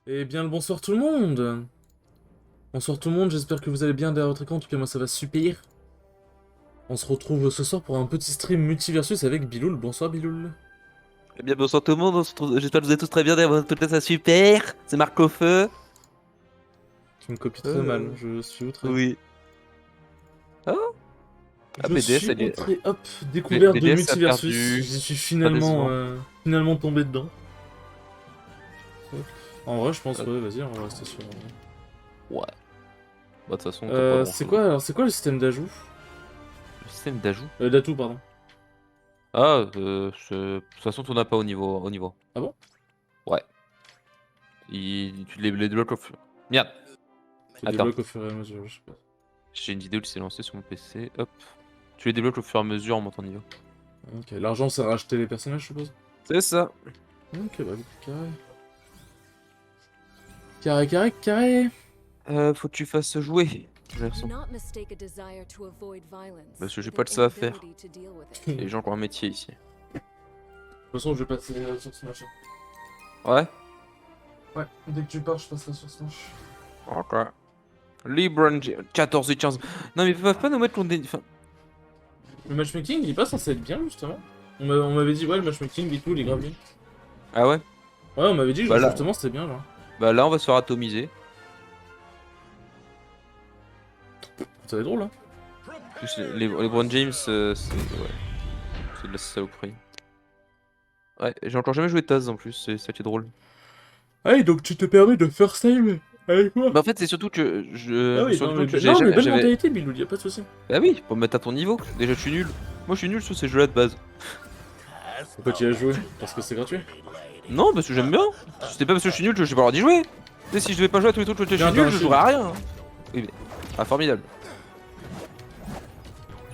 Eh bien le bonsoir tout le monde. Bonsoir tout le monde, j'espère que vous allez bien derrière votre écran, en tout cas moi ça va super. On se retrouve ce soir pour un petit stream multiversus avec Biloul. Bonsoir Biloul. Eh bien, bonsoir tout le monde, j'espère que vous êtes tous très bien, derrière tout ça super, c'est Marc au feu. Tu me copies très mal, je suis outré. Oui. Oh, ah, Je BDS, suis elle est... outré, hop, découverte de BDS a multiversus, perdu j'y suis sérieusement. finalement tombé dedans. Hop. En vrai je pense, Euh, ouais vas-y on va rester sur... Ouais. Bah, de toute façon, t'as pas grand c'est chose. quoi, alors c'est quoi le système d'ajout? Le système d'ajout. D'atout pardon. Ah, de toute façon, t'en as pas au niveau. Ah bon? Ouais. Tu les débloques au fur. Merde. Tu Attends, débloques au fur et à mesure, je sais pas. j'ai une vidéo qui s'est lancée sur mon PC, hop. Tu les débloques au fur et à mesure en montant de niveau. Ok, l'argent c'est à racheter les personnages je suppose? C'est ça. Ok bah carré. Carré, carré, carré. Faut que tu fasses jouer. J'ai l'impression. Parce que j'ai pas le ça à faire. De Les gens qui ont un métier ici. toute façon, je vais passer sur ce machin. Ouais. Ouais, dès que tu pars, je passerai sur ce match. Ok. LeBron James, 14 et 15. Non mais ils peuvent pas nous mettre contre des... Enfin, Le matchmaking, il est pas censé être bien, justement. On m'avait dit, ouais, le matchmaking et tout, il est grave bien. ah ouais. Ouais, on m'avait dit que Bah là, justement, c'était bien, genre. bah là on va se faire atomiser. Ça va être drôle, hein. En plus, LeBron James, c'est... Ouais. C'est de la saloperie. Ouais, j'ai encore jamais joué Taz en plus, c'est ça qui est drôle. Ah, donc tu te permets de first time avec moi? Bah en fait c'est surtout que je Ah me oui, suis rendu non, compte que non, mais belle j'avais... mentalité, Bilou, y'a pas de soucis. Bah oui, pour me mettre à ton niveau. Déjà je suis nul. Moi je suis nul sur ces jeux-là de base. Pourquoi tu y as joué? Parce que c'est gratuit. Non, parce que j'aime bien. C'était pas parce que je suis nul que je vais pas leur d'y jouer. Tu sais, si je devais pas jouer à tous les trucs que je Viens, suis t'as nul, un je shield. jouerais à rien. Oui mais... Ah formidable.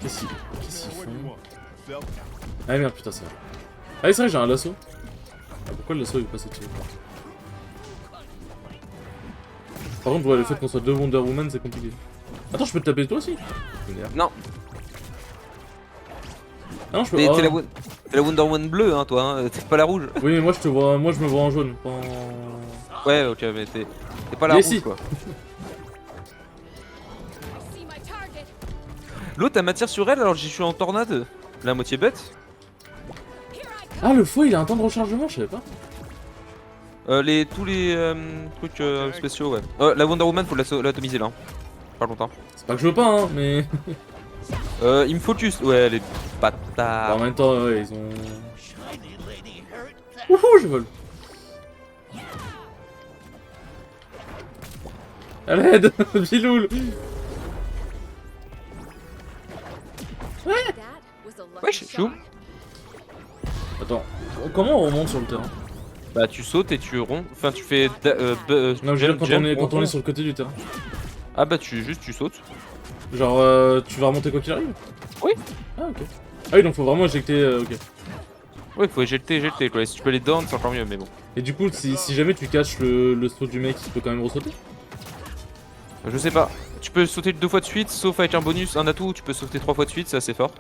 Qu'est-ce qu'ils font? Ah merde, putain, c'est vrai. Ah, oui, c'est vrai, j'ai un lasso. Ah, pourquoi le lasso il est pas sorti? Par contre, ouais, le fait qu'on soit deux Wonder Woman, c'est compliqué. Attends, je peux te taper toi aussi? Non, Ah non, je peux. t'es Ah. la Wonder Woman bleue, hein, toi, hein. T'es pas la rouge. Oui, mais moi je te vois, moi je me vois en jaune, pas en... Ouais, ok, mais t'es pas la Mais rouge, si. quoi. L'autre, elle m'attire sur elle, alors j'y suis en tornade. La moitié bête. Ah, le faux il a un temps de rechargement, je savais pas. Tous les trucs spéciaux, ouais. La Wonder Woman, faut l'atomiser là. Hein. Pas longtemps. C'est pas que je veux pas, hein, mais... Il me focus. Ouais, les Bah, en bâtards. même temps, ouais, ils ont... Wouhou, je vole. À l'aide. Biloul. Ouais, je suis où? Attends, comment on remonte sur le terrain? Bah, tu sautes et tu ronds. Enfin, tu fais. Non, je veux dire quand jump, quand on rond. est sur le côté du terrain. Ah, bah, tu sautes. Genre, tu vas remonter quoi qu'il arrive? Oui. Ah, ok. Ah oui, donc faut vraiment éjecter, ok. Ouais, faut éjecter, quoi. Si tu peux les down, c'est encore mieux, mais bon. Et du coup, si jamais tu caches le saut du mec, il peut quand même ressauter? Je sais pas. Tu peux sauter 2 fois de suite, sauf avec un bonus, un atout, tu peux sauter 3 fois de suite, c'est assez fort.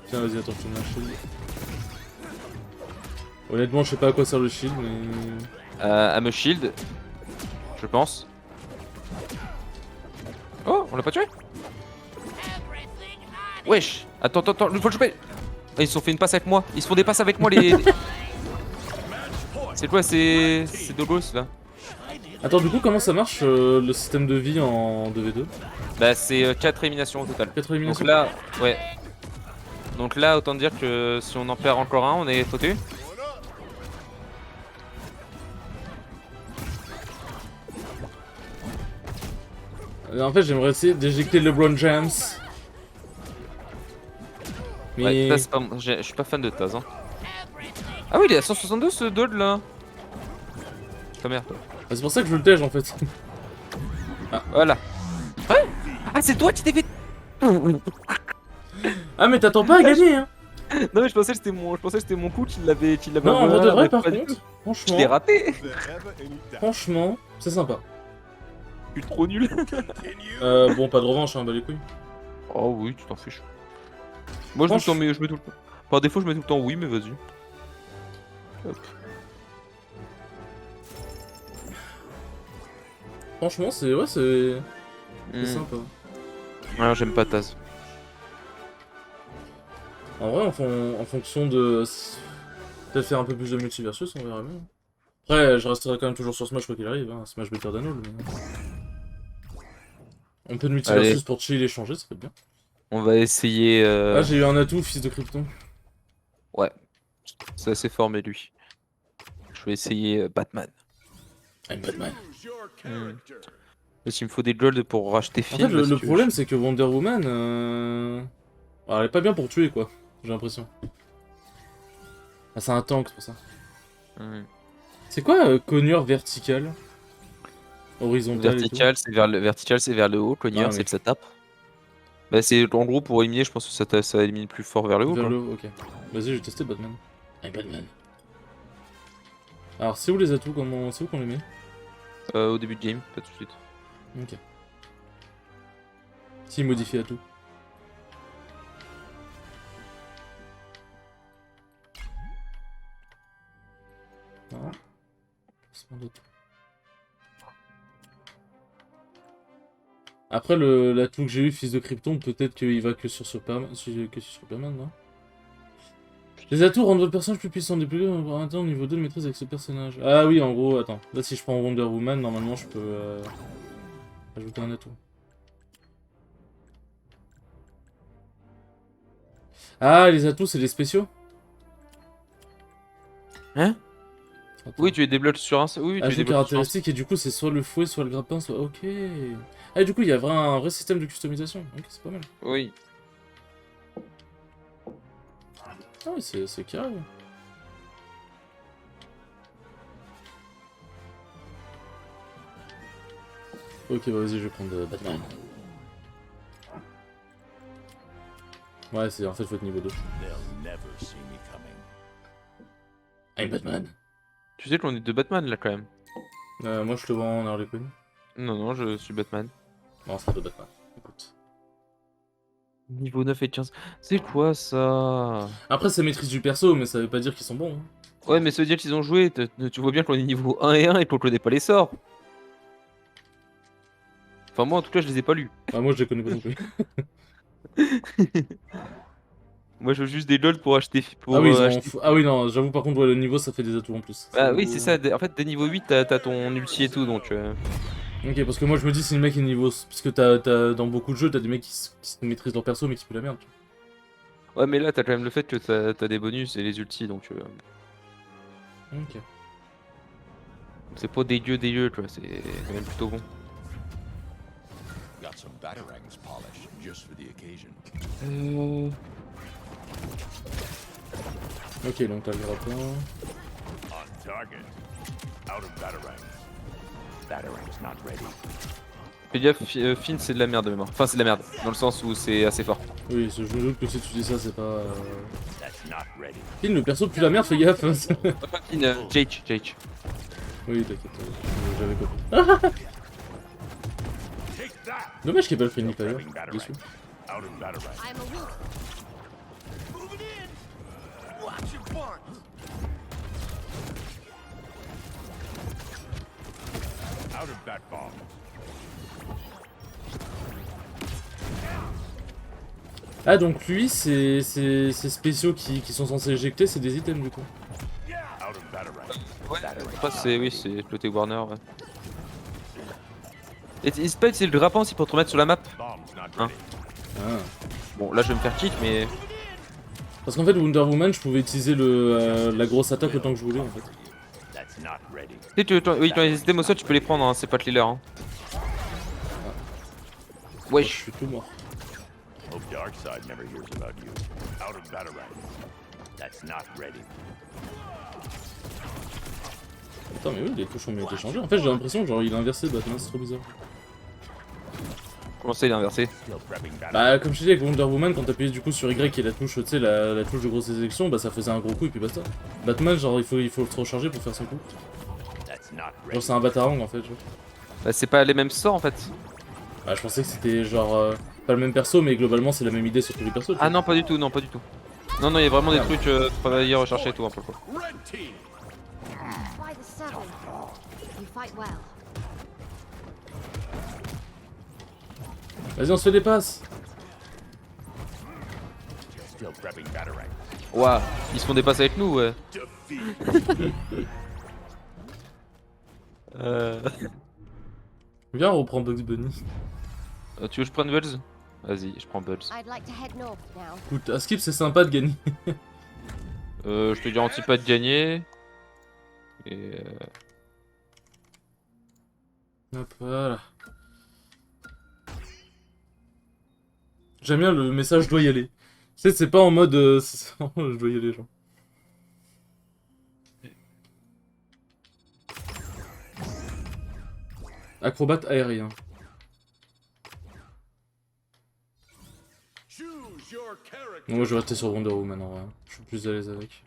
Tiens, vas-y, attends, je te mets un shield. Honnêtement, je sais pas à quoi sert le shield, mais... À me shield, je pense. Oh, on l'a pas tué? Wesh. Attends, il faut le choper. Ah, ils se sont fait une passe avec moi. Ils se font des passes avec moi, les... C'est quoi, c'est Dogos, là? Attends, du coup, comment ça marche, le système de vie en 2v2? Bah, c'est 4 éliminations au total. 4 Donc éliminations? là, ouais. Donc là, autant dire que si on en perd encore un, on est foutu. En fait, j'aimerais essayer d'éjecter LeBron James. Mais... Ouais, Taz, je suis pas fan de Taz. Hein. Ah oui, il est à 162 ce Dodd là. Ta mère, toi. Bah, c'est pour ça que je veux le tège en fait. Voilà. Ouais. Ah, c'est toi qui t'es fait. Ah, mais t'attends pas à gagner, hein. Non, mais je pensais que c'était mon coup qui l'avait. Non, en vrai de vrai, par pas du contre, tout. Je l'ai franchement, raté. franchement, c'est sympa. Je suis trop nul. Bon, pas de revanche, hein, bah les couilles. Oh oui, tu t'en fiches. Moi, je mets tout le temps. Par défaut, je mets tout le temps oui, mais vas-y. Hop. Franchement, c'est ouais, c'est Hmm. sympa. Alors j'aime pas Taz. En vrai, en fonction de... Peut-être faire un peu plus de multiversus, on verra bien. Après, je resterai quand même toujours sur Smash quoi qu'il arrive, hein. Smash Better Than All, mais... Un peu de Allez, multiversus pour chill et changer, ça fait bien. on va essayer. Ah, j'ai eu un atout, fils de Krypton. Ouais, c'est assez fort, mais lui. Je vais essayer Batman. I'm Batman. Hmm. Parce qu'il me faut des golds pour racheter En fait, Finn. Là, si le tu veux. problème, c'est que Wonder Woman... elle est pas bien pour tuer, quoi. J'ai l'impression. Ah, c'est un tank, c'est pour ça. Hmm. C'est quoi, cogneur vertical? Horizontal et tout? Vertical, c'est vers le haut. Cogneur, Ah, c'est mais... que ça tape. Bah, c'est en gros pour éliminer, je pense que ça élimine plus fort vers le haut, Vers quoi. le haut, ok. Vas-y, je vais tester Batman. I'm Batman. Alors, c'est où les atouts? C'est où qu'on les met? Au début de game, pas tout de suite. Ok. S'il modifie atout. Non. Placement d'atout. Après, l'atout que j'ai eu, fils de Krypton, peut-être qu'il va que sur Superman, que sur Superman, non? Les atouts rendent votre personnage plus puissant, débloqué pour atteindre niveau 2 de maîtrise avec ce personnage. Ah oui, en gros, attends. Là, si je prends Wonder Woman, normalement, je peux ajouter un atout. Ah, les atouts, c'est les spéciaux? Hein? Attends. Oui, tu les débloques sur un. Oui, tu les Ajout débloques sur un. caractéristique, et du coup, c'est soit le fouet, soit le grappin, soit... Ok. Ah, et du coup, il y a un vrai système de customisation. Ok, c'est pas mal. Oui. Ah oui, c'est carré. Ok, bah vas-y, je vais prendre Batman. Ouais, c'est en fait, faut être niveau 2. I'm Batman. Tu sais qu'on est deux Batman là quand même. Moi, je te vois en Harley Quinn. Non, non, je suis Batman. Non, c'est pas de Batman. Écoute. Niveau 9 et 15. C'est quoi ça? Après, c'est maîtrise du perso, mais ça veut pas dire qu'ils sont bons. Hein. Ouais, mais ça veut dire qu'ils ont joué. Tu vois bien qu'on est niveau 1 et 1 et qu'on connaît pas les sorts. Enfin, moi en tout cas, je les ai pas lus. Ah, moi, je les connais pas non plus. Moi, je veux juste des LOL pour acheter. Ah Pour oui, ils ont... acheter. Ah oui, non, j'avoue, par contre, ouais, le niveau, ça fait des atouts en plus. Bah oui, c'est ça. En fait, dès niveau 8, t'as ton ulti et tout, donc. Ok, parce que moi, je me dis, si le mec est niveau... Parce que dans beaucoup de jeux, t'as des mecs qui maîtrisent leur perso, mais qui puent la merde. Tu Ouais, mais là, t'as quand même le fait que t'as des bonus et les ultis, donc. vois. Ok. C'est pas dégueu, tu vois. C'est quand même plutôt bon. Got some batarangs polished just for the occasion. Ok, donc t'as le grappin. On target. Out of batarangs. Batarangs not ready. Fais gaffe, Finn, c'est de la merde de mémoire. Enfin, c'est de la merde, dans le sens où c'est assez fort. Oui, je me doute que si tu dis ça, c'est pas... That's not ready. Finn, le perso pue la merde, fais gaffe. Pas Finn, Jake. Oui, t'inquiète, j'avais compris. Take that. Dommage qu'il n'y ait pas le Friendly Fire, Grabbing batarang. déçu. Out of batarang. I'm a wolf. Moving in. Watch your bark. Out of bat bomb. Ah, donc lui, ces spéciaux qui sont censés éjecter, c'est des items du coup. Out of batarang. Ouais, après, c'est côté Warner, ouais. Et c'est pas utiliser le grappin aussi pour te remettre sur la map. Bomb's not Hein. ready. Ah. Bon, là, je vais me faire kick, mais. Parce qu'en fait, Wonder Woman, je pouvais utiliser la grosse attaque autant que je voulais en fait. That's not ready. Tu sais, oui, quand les items au sol, tu peux les prendre, hein, c'est pas que les leurs. Hein. Je Wesh. suis tout mort. Hope Darkseid never hears about you. Out of batarang. That's not ready. Attends, mais oui, les touches ont été changées. En fait, j'ai l'impression que genre il a inversé Batman, c'est trop bizarre. Comment ça, il est inversé? Still prepping batarang. Bah, comme je t'ai dit avec Wonder Woman, quand t'appuyais du coup sur Y qui est la touche, tu sais, la touche de grosse élection, bah ça faisait un gros coup et puis basta. Batman, genre il faut le recharger pour faire son coup. That's not Genre ready. c'est un batarang en fait. Genre. Bah, c'est pas les mêmes sorts en fait. Bah, je pensais que c'était genre pas le même perso, mais globalement c'est la même idée sur tous les persos. tu Ah vois. non, pas du tout, non, pas du tout. Non, il y a vraiment des trucs travailler, rechercher et tout un peu quoi. Red team. By the seven. You fight well. Vas-y, on se fait des passes. Still prepping Batarang. Ouah, ils se font dépasser avec nous, ouais. Defeat. Viens, on reprend Bugs Bunny. Tu veux que je prenne Buds? Vas-y, je prends Buds. I'd like to head north now. Écoute, à Skip, c'est sympa de gagner. Je te garantis pas de gagner. Et Hop, voilà. J'aime bien le message je dois y aller. Tu sais, c'est pas en mode je dois y aller, genre. Acrobate aérien. Choose your character. Moi, je vais rester sur Wonder Woman en vrai. Je suis plus à l'aise avec.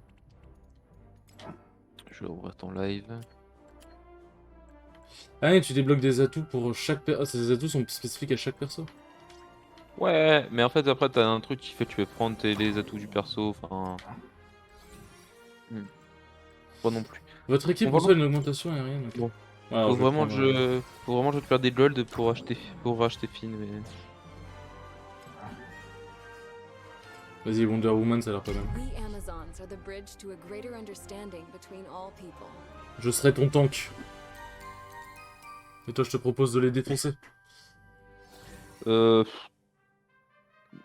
je vais ouvrir ton live. Ah, et tu débloques des atouts pour chaque perso. Ah, ces atouts sont spécifiques à chaque perso. Ouais, mais en fait après t'as un truc qui fait que tu peux prendre les atouts du perso, enfin... Pas non plus. Votre équipe On va reçoit une augmentation aérienne. Ok. Bon. Alors, Faut je vais vraiment, prendre, faut vraiment que je te faire des golds pour acheter Finn, mais... Vas-y, Wonder Woman, ça a l'air pas mal. We Amazons are the bridge to a greater understanding between all people. Je serai ton tank. Et toi, je te propose de les défoncer.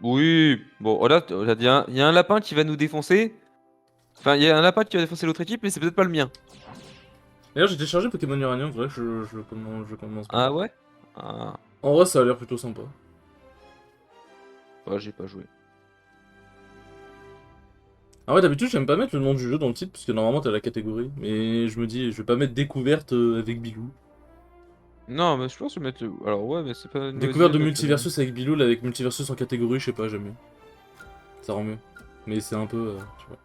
Oui, bon, oh là, il y a un lapin qui va nous défoncer. Enfin, il y a un lapin qui va défoncer l'autre équipe, mais c'est peut-être pas le mien. D'ailleurs, j'ai téléchargé Pokémon Uranium, vrai, je commence. Ah ouais? Ah, En vrai, ça a l'air plutôt sympa. ouais, j'ai pas joué. Ah ouais, d'habitude, j'aime pas mettre le nom du jeu dans le titre, parce que normalement, t'as la catégorie. Mais je me dis, je vais pas mettre découverte avec Bilou. Non, mais je pense que je vais mettre... Alors ouais, mais c'est pas... une mauvaise Découverte de idée, Multiversus avec Bilou, là, avec Multiversus en catégorie, je sais pas, j'aime mieux. Ça rend mieux. Mais c'est un peu, tu vois.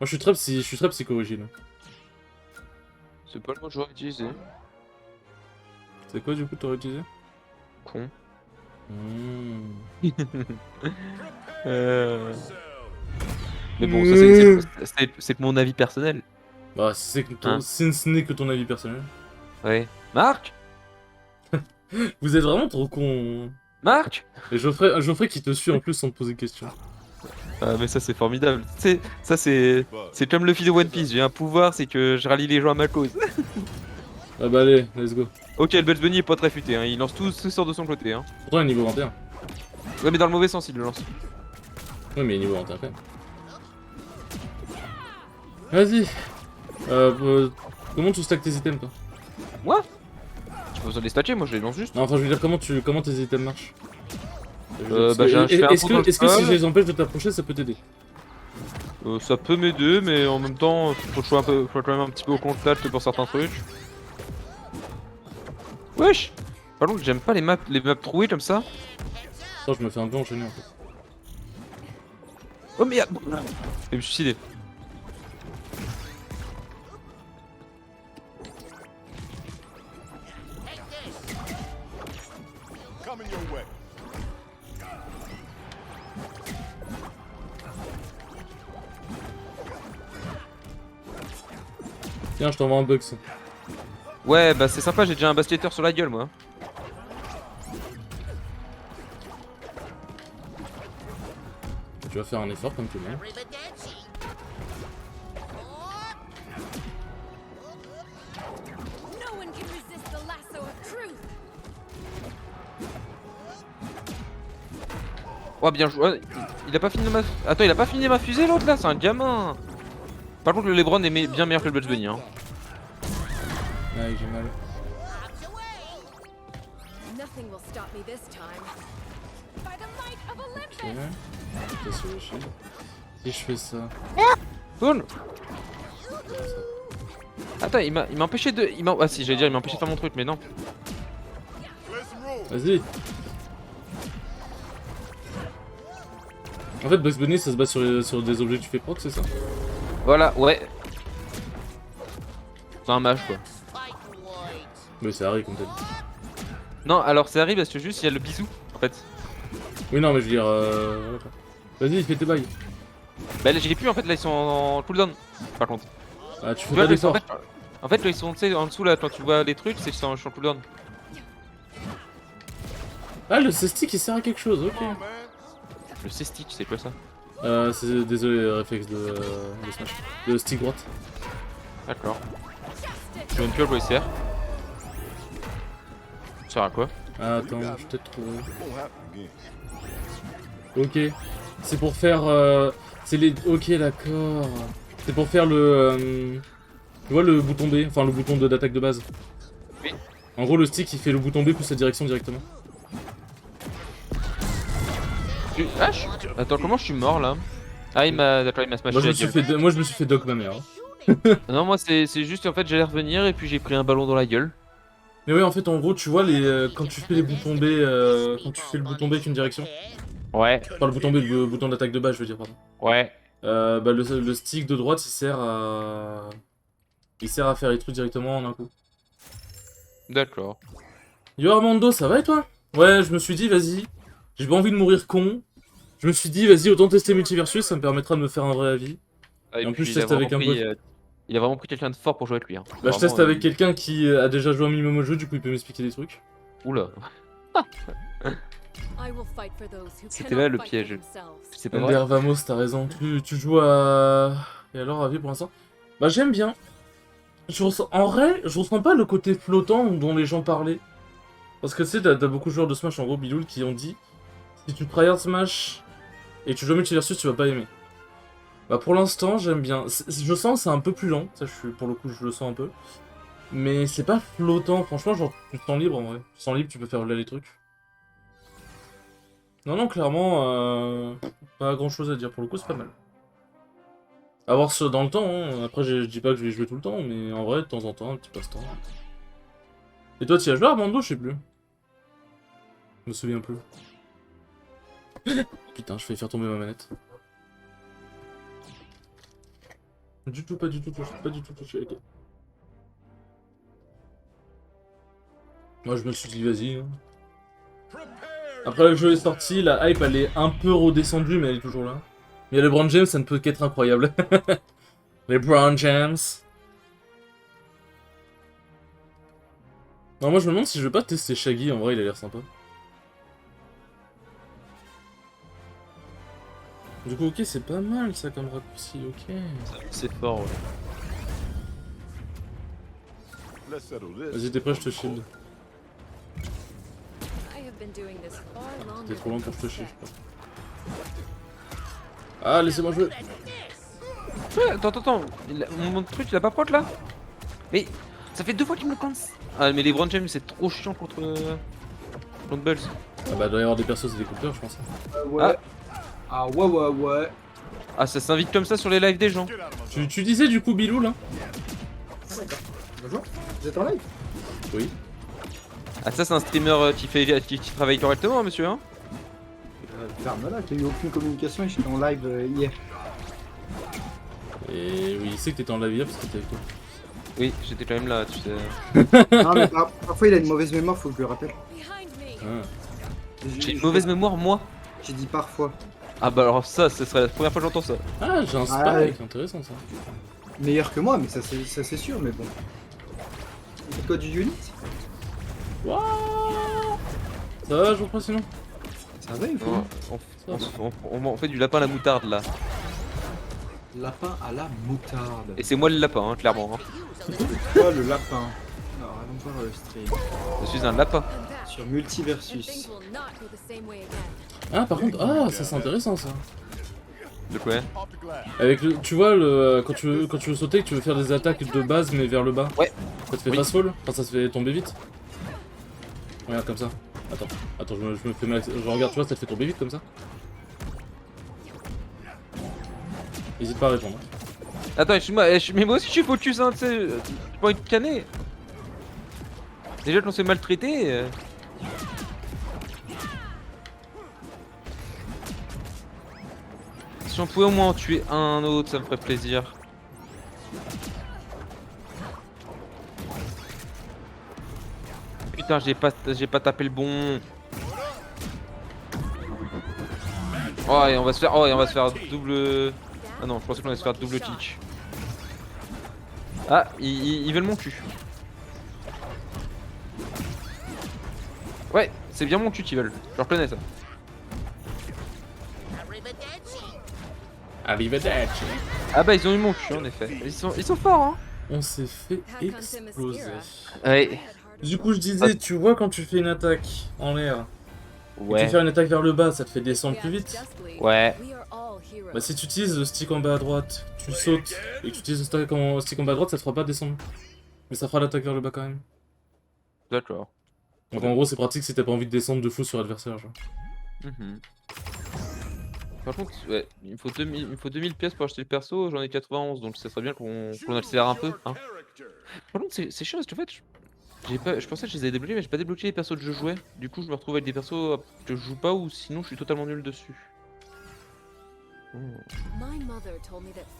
Moi, je suis très psychorigide. C'est pas le mot que j'aurais utilisé. C'est quoi, du coup, t'aurais utilisé? Con. Mmh. Mais bon, ça c'est mon avis personnel. Bah, si c'est que Hein. si ce n'est que ton avis personnel. Ouais. Marc? Vous êtes vraiment trop con. Marc? Et Geoffrey qui te suit en plus sans te poser de questions. Ah mais ça c'est formidable. Ça c'est comme le fil de One Piece. J'ai un pouvoir, c'est que je rallie les gens à ma cause. Ah bah allez, let's go. Ok, le Bugs Bunny est pas très futé, hein. Il lance tout ce sort de son côté. Hein. Pourtant, il est niveau 21. Ouais, mais dans le mauvais sens, il le lance. Ouais, mais il est niveau 21 quand même. Vas-y. Comment tu stacks tes items, toi? Moi? J'ai pas besoin de les statcher, moi je les lance juste. Non, enfin, je veux dire, comment tes items marchent? Bah, je fais un Est-ce tour dans le que si sol. je les empêche de t'approcher, ça peut t'aider? Ça peut m'aider, mais en même temps, faut que je sois quand même un petit peu au contact pour certains trucs. Wesh! Par contre, j'aime pas les maps trouées comme ça. Attends, je me fais un peu enchaîner en fait. Oh merde! Je vais me suicider. Coming your way. Tiens, je t'envoie un bug ça. Ouais, bah c'est sympa, j'ai déjà un basketteur sur la gueule, moi. Tu vas faire un effort comme tout le monde. No one can resist the lasso of truth. Oh, bien joué. Ouais, il a pas fini ma... Attends, il a pas fini ma fusée l'autre là, c'est un gamin. Par contre, le LeBron est bien meilleur que le Bugs Bunny. Hein. Ah, j'ai mal. Nothing will stop me this time. By the might of Ok. Olympus. Ça, c'est chier. Si je fais ça. Tourne. Attends, il m'a empêché de... Ah si, j'allais dire, il m'a empêché de faire mon truc, mais non. Vas-y. En fait, Bugs Bunny, ça se base sur des objets que tu fais proc, c'est ça? Voilà, ouais. C'est un mage quoi. Oui, c'est Harry, comme t'as dit. Non, alors c'est arrive parce que juste il y a le bisou en fait. Oui, non, mais je veux dire. Voilà, quoi. Vas-y, fais tes bails. Bah là j'y ai plus en fait, là ils sont en cooldown par contre. Ah, tu fais Tu vois, pas d'effort. en fait là ils sont tu sais, en dessous là, quand tu vois les trucs, c'est qu'ils sont en cooldown. Ah, le C-stick il sert à quelque chose, ok. Le C-stick, c'est quoi ça? C'est désolé, réflexe de Smash. De stick droite. D'accord. Je sais même plus à quoi il sert. Ça sert à quoi? Ah, attends, je vais peut-être trouver. Ok. C'est pour faire. C'est les. Ok, d'accord. C'est pour faire le. Tu vois le bouton B, enfin le bouton d'attaque de base. Oui. En gros, le stick il fait le bouton B plus la direction directement. Ah, attends, comment je suis mort là? Ah, il m'a. D'accord, il m'a smashé Moi je, la me suis gueule. fait, moi je me suis fait dog ma mère. Non, moi c'est juste en fait j'allais revenir et puis j'ai pris un ballon dans la gueule. Mais oui, en fait, en gros, tu vois, quand tu fais les boutons B, quand tu fais le bouton B avec une direction, Ouais, enfin le bouton B, le bouton d'attaque de base, je veux dire, pardon. ouais. Bah, le stick de droite, il sert à faire les trucs directement en un coup. D'accord. Yo Armando, ça va et toi? Ouais, je me suis dit, vas-y, j'ai pas envie de mourir con. Je me suis dit, vas-y, autant tester Multiversus, ça me permettra de me faire un vrai avis. Ah, Et en plus, puis, je teste avec un pote. il a vraiment pris quelqu'un de fort pour jouer avec lui. Hein. Bah, je teste avec quelqu'un qui a déjà joué un minimum au jeu, du coup, il peut m'expliquer des trucs. Oula, I will fight for those who c'était cannot là le fight for piège. themselves. C'est pas vrai. Ender Vamos, t'as raison. Tu joues à. Et alors, à vie pour l'instant? Bah, j'aime bien. En vrai, je ressens pas le côté flottant dont les gens parlaient. Parce que tu sais, t'as beaucoup de joueurs de Smash, en gros, Biloul, qui ont dit si tu tryhard Smash et tu joues Multiversus, tu vas pas aimer. Bah, pour l'instant, j'aime bien. Je sens que c'est un peu plus lent. Ça, pour le coup, je le sens un peu. Mais c'est pas flottant, franchement, genre, tu te sens libre en vrai. Tu te sens libre, tu peux faire là les trucs. Non, clairement, pas grand chose à dire. Pour le coup, c'est pas mal. À voir ça dans le temps, hein. Après, je dis pas que je vais jouer tout le temps, mais en vrai, de temps en temps, un petit passe-temps. Et toi, tu as joué à Armando? Je sais plus. Je me souviens plus. Putain, je fais faire tomber ma manette. Du tout, pas du tout touché, pas du tout touché, ok. Moi, je me suis dit, vas-y. Hein. Après, le jeu est sorti, la hype, elle est un peu redescendue, mais elle est toujours là. Mais LeBron James, ça ne peut qu'être incroyable. LeBron James. Non, moi, je me demande si je vais pas tester Shaggy, en vrai, il a l'air sympa. Du coup, ok, c'est pas mal, ça, comme raccourci, ok. C'est fort, ouais. Vas-y, t'es prêt, je te shield. I have been doing this far longer T'es trop loin pour than que je te shield, je expected. crois. Ah, laissez-moi jouer. Ouais, attends, mon truc il a pas prot là? Mais ça fait 2 fois qu'il me le cancel. Ah, mais les LeBron James c'est trop chiant contre Bulls. Ah bah, il doit y avoir des persos et des coupeurs, je pense. Ouais. Ah ouais. Ah, ça s'invite comme ça sur les lives des gens. Tu disais du coup Bilou là? Bonjour, vous êtes en live? Oui. Ah, ça c'est un streamer qui travaille correctement, hein, monsieur, hein? Ferme là, j'ai eu aucune communication et j'étais en live hier. Et oui, il sait que t'étais en live hier parce que t'étais avec toi. Oui, j'étais quand même là, tu sais. Non mais parfois il a une mauvaise mémoire, faut que je le rappelle. Behind me. Ah, J'ai une mauvaise mémoire, moi. J'ai dit parfois. Ah bah alors ça, ce serait la première fois que j'entends ça. ah j'ai un spike, Ah, ouais. intéressant ça. Meilleur que moi, mais ça c'est sûr, mais bon. C'est quoi du unit? Waouh. Ça va, je reprends sinon? Ça va, il faut. On fait du lapin à la moutarde là. Lapin à la moutarde. Et c'est moi le lapin, hein, clairement. Hein. C'est quoi le lapin? Alors allons voir le stream. Je suis un lapin. And that, Sur and Multiversus. things will not go the same way again. Ah, par contre, ah, ça c'est intéressant ça. De quoi? Avec le, tu vois, quand tu veux sauter, que tu veux faire des attaques de base mais vers le bas. Ouais. Ça te fait Oui. fast fall? Enfin, ça se fait tomber vite. Regarde comme ça. Attends, je me fais mal. Je regarde, tu vois, ça te fait tomber vite comme ça. N'hésite pas à répondre. Attends, mais moi aussi je suis focus, hein, tu sais. J'ai pas envie de canner. Déjà qu'on s'est maltraité. Si on pouvait au moins en tuer un autre, ça me ferait plaisir. Putain, j'ai pas tapé le bon. Oh, et on va se faire double. Ah non, je pensais qu'on allait se faire double kick. Ah, ils veulent mon cul. Ouais, C'est bien mon cul qu'ils veulent. Je reconnais ça. Arrivederci. Ah bah ils ont eu mon cul en effet. Ils sont forts hein. On s'est fait exploser. Ouais. Du coup, je disais, tu vois, quand tu fais une attaque en l'air, et Ouais. tu fais une attaque vers le bas, ça te fait descendre plus vite. Ouais. Bah, si tu utilises le stick en bas à droite, tu sautes, et que tu utilises le stick en bas à droite, ça te fera pas descendre. Mais ça fera l'attaque vers le bas quand même. D'accord. Donc en gros, c'est pratique si t'as pas envie de descendre de fou sur l'adversaire, genre. Mhm. Par contre, ouais, il me faut 2000 pièces pour acheter le perso, j'en ai 91, donc ça serait bien qu'on accélère un peu. Hein. Par contre, c'est chiant parce qu'en fait, je pensais que je les avais débloqués, mais j'ai pas débloqué les persos que je jouais. Du coup, je me retrouve avec des persos que je joue pas ou sinon je suis totalement nul dessus.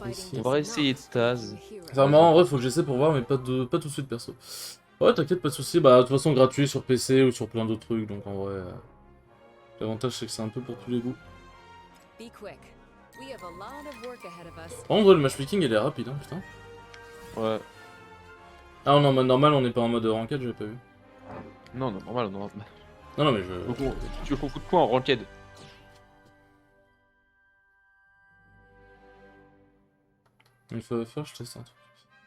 Ici. On va essayer Taz. C'est marrant, en vrai, faut que j'essaie pour voir, mais pas tout de suite perso. Ouais, t'inquiète, pas de soucis. Bah, de toute façon, gratuit sur PC ou sur plein d'autres trucs, donc en vrai. L'avantage, c'est que c'est un peu pour tous les goûts. Par contre, le matchmaking, il est rapide, hein, putain. Ouais. Ah, on est en mode normal, on n'est pas en mode ranked, j'avais pas vu. Non, non, normal, non. Non, mais je. Donc, tu veux qu'on foute quoi en ranked? Il faut faire, je teste un truc.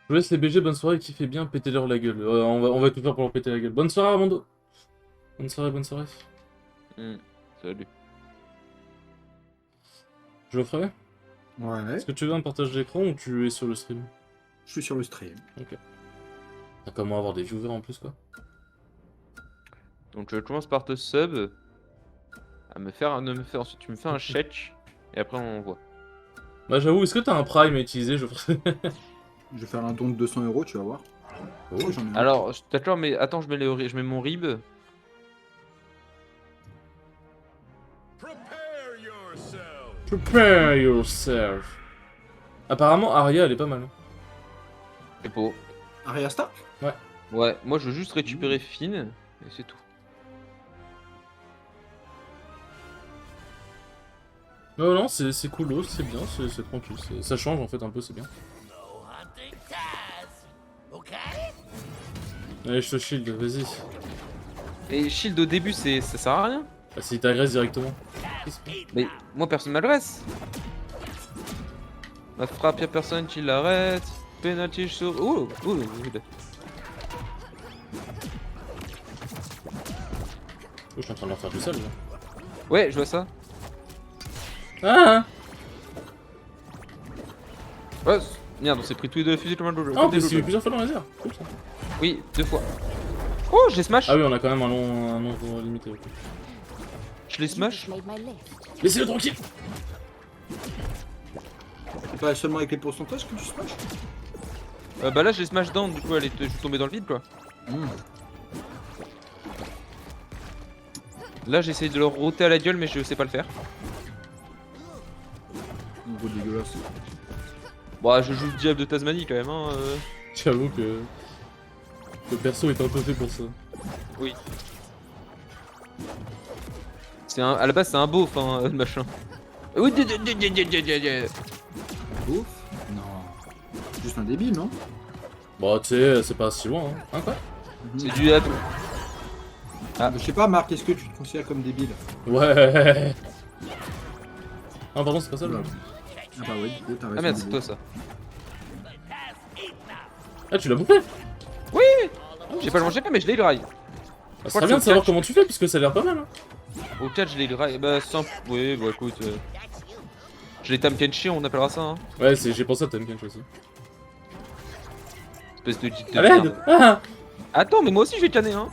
Je vous laisse les BG, bonne soirée, kiffez bien, pétez-leur la gueule. On va tout faire pour leur péter la gueule. Bonne soirée, Armando. Bonne soirée, bonne soirée. Salut. Je le ferai. Ouais, Est-ce que tu veux un partage d'écran ou tu es sur le stream? je suis sur le stream. Ok. T'as comment avoir des viewers en plus, quoi. Donc je commence par te sub. Ensuite tu me fais un chèque. Et après on voit. Bah, j'avoue, est-ce que t'as un prime à utiliser? Je ferai. Je vais faire un don de 200 €, tu vas voir. Oh. J'en ai un. Alors, d'accord, mais attends, je mets mon rib. Prepare yourself. Prepare yourself. Apparemment, Arya, elle est pas mal. hein. C'est beau. Arya Stark? Ouais, moi je veux juste récupérer Finn. Et c'est tout. Non, non, c'est cool, c'est bien, c'est tranquille. Ça change en fait un peu, c'est bien. No hunting Taz. Okay? Allez, je te shield, vas-y. Et shield au début, ça sert à rien. Ah, si t'agresses directement. Mais moi personne m'adresse. Ma frappe, y'a personne qui l'arrête. Penalty sur. Oh, oh, Oh, je suis en train de leur faire tout seul, là. ouais, je vois ça. Ah! Ouais, merde, on s'est pris tous les deux la fusée comme un dojo. Ah, on peut esquiver plusieurs fois dans les airs. Cool, ça. Oui, 2 fois. Oh, je les smash. Ah oui, on a quand même un nombre limité. ok. Je les smash. Laissez-le tranquille! C'est pas seulement avec les pourcentages que tu smash? Bah là, je les smash down, du coup, je suis tombé dans le vide quoi. Là, j'essaye de leur roter à la gueule, mais je sais pas le faire. Gros dégueulasse. Bon, je joue le diable de Tasmanie quand même, hein. J'avoue que. Le perso est un peu fait pour ça. Oui. À la base, c'est un beauf, hein, le machin. Oui, Ouf. Non. Juste un débile, non? Bon, tu sais, c'est pas si loin, hein. Hein, quoi? c'est du atout. Je sais pas, Marc, est-ce que tu te considères comme débile? Ouais! Ah, pardon, c'est pas ça, là. Ah bah ouais, du coup, t'as raison. Ah merde, c'est toi ça. Ah, tu l'as bouffé? J'ai pas le mangé, mais je l'ai eu le rail. Ah, c'est très bien de savoir comment tu fais, puisque ça a l'air pas mal, hein. Au catch, je l'ai eu le rail. Bah, simple. Oui, bah écoute. Je l'ai Tamkenchi, on appellera ça, hein. Ouais, j'ai pensé à Tenkench aussi. Espèce de À l'aide! Ah! Attends, mais moi aussi je vais canner, hein.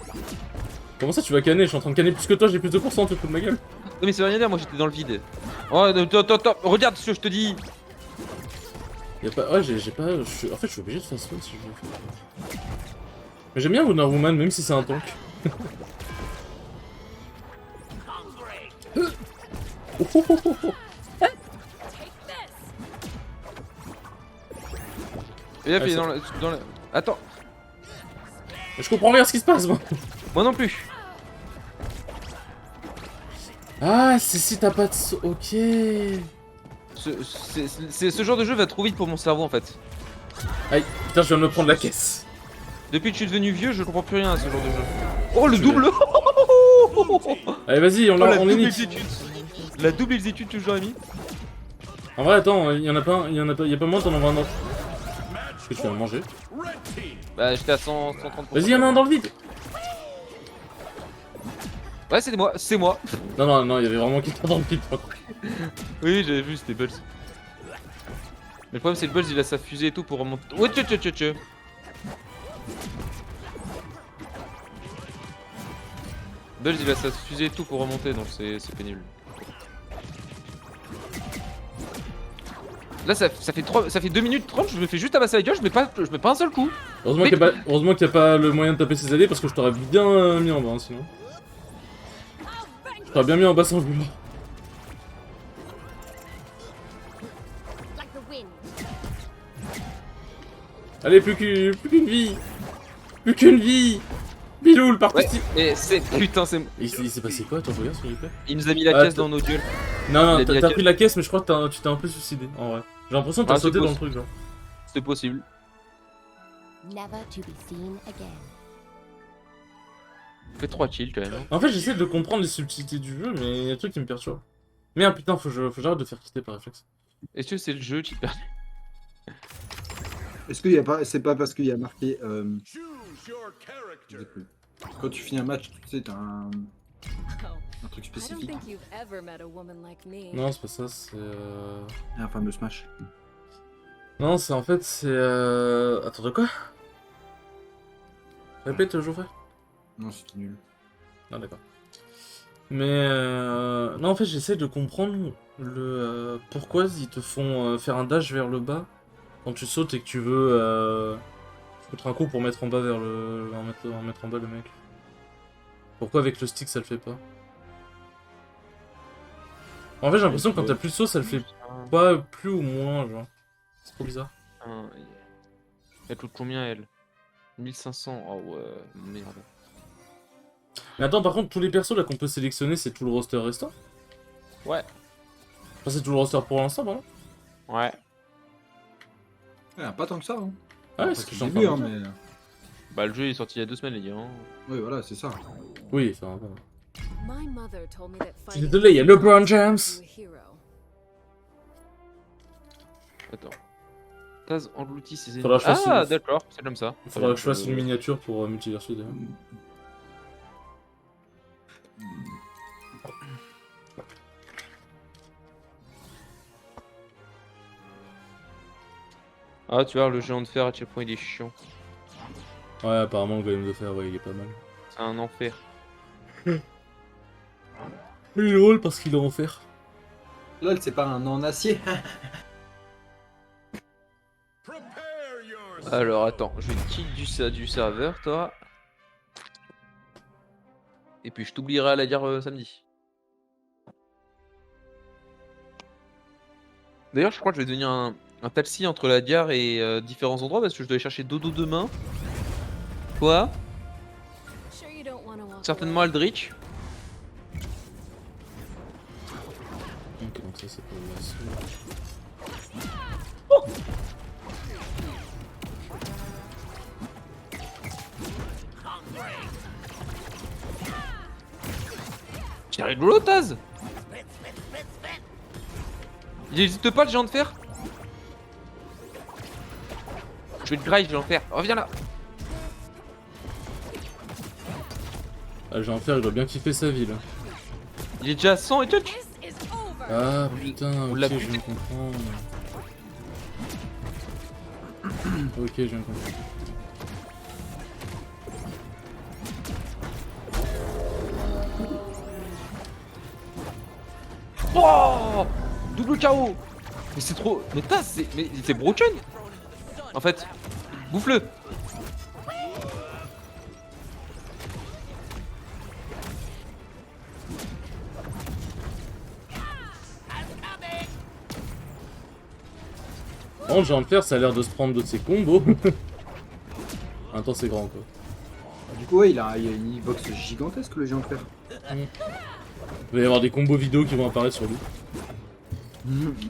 Comment ça, tu vas canner? Je suis en train de canner plus que toi, j'ai plus de pourcent, tu te fous de ma gueule. Non, mais ça veut rien dire, moi j'étais dans le vide. Oh, attends, regarde ce que je te dis. Y'a pas. Ouais, j'ai pas. En fait, je suis obligé de faire ça si je veux. Mais j'aime bien Wonder Woman, même si c'est un tank. Oh, oh, oh, oh, oh. Et là, Ah, il est ça- dans le. Attends, Je comprends rien à ce qui se passe, moi. moi non plus. Ah, c'est si t'as pas de. Ok. Ce genre de jeu va trop vite pour mon cerveau en fait. Aïe, putain, je viens de me prendre la caisse. Depuis que je suis devenu vieux, je comprends plus rien à ce genre de jeu. Oh, le Je double. Allez, vas-y, on la est double nique. exécute. La double exécute toujours ami. En vrai, attends, il y en a pas un, il y a pas moins, t'en envoies un autre. Est-ce que tu vas le manger? Red team. Bah j'étais à 130%. Vas-y, y'en a un dans le vide. Ouais c'est moi, c'est moi. Non, il y avait vraiment quelqu'un dans le vide. par contre. Oui j'avais vu, c'était Bulls. Mais le problème c'est que Bulls il a sa fusée et tout pour remonter. Ouais tchè. Bulls il a sa fusée et tout pour remonter donc c'est pénible. Là ça fait 2 minutes 30, je me fais juste tabasser la gueule, je mets pas un seul coup. Heureusement qu'il n'y a pas le moyen de taper ses alliés parce que je t'aurais bien mis en bas hein, sinon. Je t'aurais bien mis en bas sans le vouloir. Like the wind. Allez, plus qu'une vie. Plus qu'une vie. Biloul, par Ouais, ici. mais c'est putain c'est. Il s'est passé quoi? Attends, regarde s'il vous plaît. Il nous a mis la Ah, caisse dans nos gueules. Non, Il a mis la t'as caisse. pris la caisse, mais je crois que tu t'es un peu suicidé en vrai. J'ai l'impression que t'as Ah, c'est sauté dans le possible. truc, genre. C'est possible. Never to be seen again. Fait 3 kills quand même. En fait, j'essaie de comprendre les subtilités du jeu, mais il y a des trucs qui me perturbent. Merde, putain, faut que j'arrête de faire quitter par réflexe. Est-ce que c'est le jeu qui perd? Est-ce qu'il y a pas, c'est pas parce qu'il y a marqué, Choose your je sais character. plus. Quand tu finis un match, tu sais, t'as un Oh, truc I don't spécifique. think you've ever met a woman like me. Non, c'est pas ça, c'est. Un fameux smash. Non, c'est en fait, c'est. Attends, de quoi? Répète, Geoffrey. Non, c'était nul. Ah, d'accord. Mais. Non, en fait, j'essaie de comprendre le. Pourquoi ils te font faire un dash vers le bas quand tu sautes et que tu veux. Foutre un coup pour mettre en bas vers le. En mettre en bas le mec. Pourquoi avec le stick ça le fait pas? En fait, j'ai l'impression que quand t'as plus de saut, ça le fait pas plus ou moins, genre. C'est trop bizarre. Elle coûte combien elle? 1500. Oh ouais, merde. Mais attends, par contre, tous les persos là qu'on peut sélectionner, c'est tout le roster restant? Ouais. Enfin, c'est tout le roster pour l'instant, pardon? Ouais. Pas tant que ça, hein. Ah, Après, c'est ce que c'est je le suis en début, train de hein, dire. mais... Bah le jeu est sorti il y a 2 semaines les gars. Hein. Oui, voilà, c'est ça. Oui, enfin, bon. My mother told me that Je suis fighting désolé, il y a LeBron James. makes you a hero. Attends. Taz engloutit ses ennemis. Faudra que je fasse Ah une- d'accord, c'est comme ça. Il faudra que je fasse une miniature pour Multiversus d'ailleurs. Ah tu vois le géant de fer à chaque point il est chiant. Ouais, apparemment, le golem de fer, ouais, il est pas mal. C'est un enfer. Il est drôle parce qu'il est en fer. LOL, c'est pas un en acier. Prepare yourself. Alors attends, je quitte du serveur toi. Et puis je t'oublierai à la dire samedi. D'ailleurs je crois que je vais devenir un taxi entre la gare et différents endroits parce que je dois aller chercher Dodo demain. Quoi? Sure you don't want to walk Certainement away? Aldrich. Ok, donc ça, c'est pas le lasso. C'est rigolo Taz. Il hésite pas le géant de fer. Je vais te graille géant de fer. Reviens là. Ah, le géant de fer, il doit bien kiffer sa vie là. Il est déjà à 100 et touch. This is over. Ah putain, On ok, l'a je buté. viens de comprendre. Ok, je viens de comprendre. Oh, double KO. Mais c'est trop. Mais Taz, c'est broken. En fait, bouffe-le. Par contre, le géant de fer, ça a l'air de se prendre de ses combos. En même temps, c'est grand quoi. Du coup, ouais, il a une box gigantesque, le géant de fer. Il va y avoir des combos vidéo qui vont apparaître sur lui.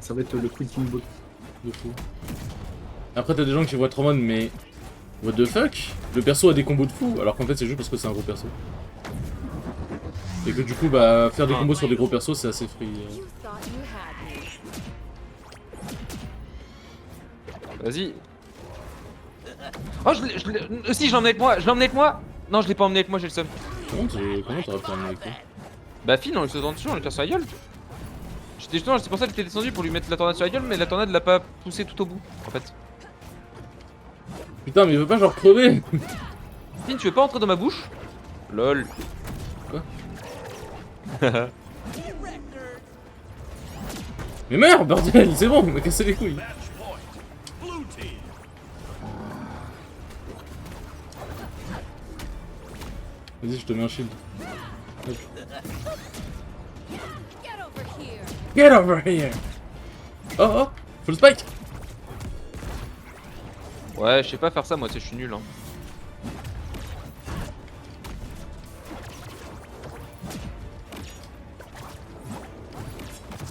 Ça va être le Quicking Ball. De fou. Après, t'as des gens qui voient être en mode, mais. What the fuck? Le perso a des combos de fou, alors qu'en fait, c'est juste parce que c'est un gros perso. Et que du coup, bah, faire des combos sur des gros persos, c'est assez free. You thought you had me. Vas-y. Oh, si, je l'ai emmené avec moi, je l'ai emmené avec moi. Non, je l'ai pas emmené avec moi, j'ai le seum. Comment t'aurais pu emmener avec toi? Bah, Finn, on lui saute dessus, on lui tire sur la gueule. J'étais justement, c'est pour ça que j'étais descendu pour lui mettre la tornade sur la gueule, mais la tornade l'a pas poussé tout au bout, en fait. Putain, mais il veut pas genre crever. Finn, tu veux pas entrer dans ma bouche? Lol. Quoi? Mais merde, bordel, c'est bon, il m'a cassé les couilles. Match point. Blue team. Vas-y, je te mets un shield. Hop. Get over here. Get over here. Oh, oh, full spike. Ouais, je sais pas faire ça, moi, tu sais, je suis nul. Hein.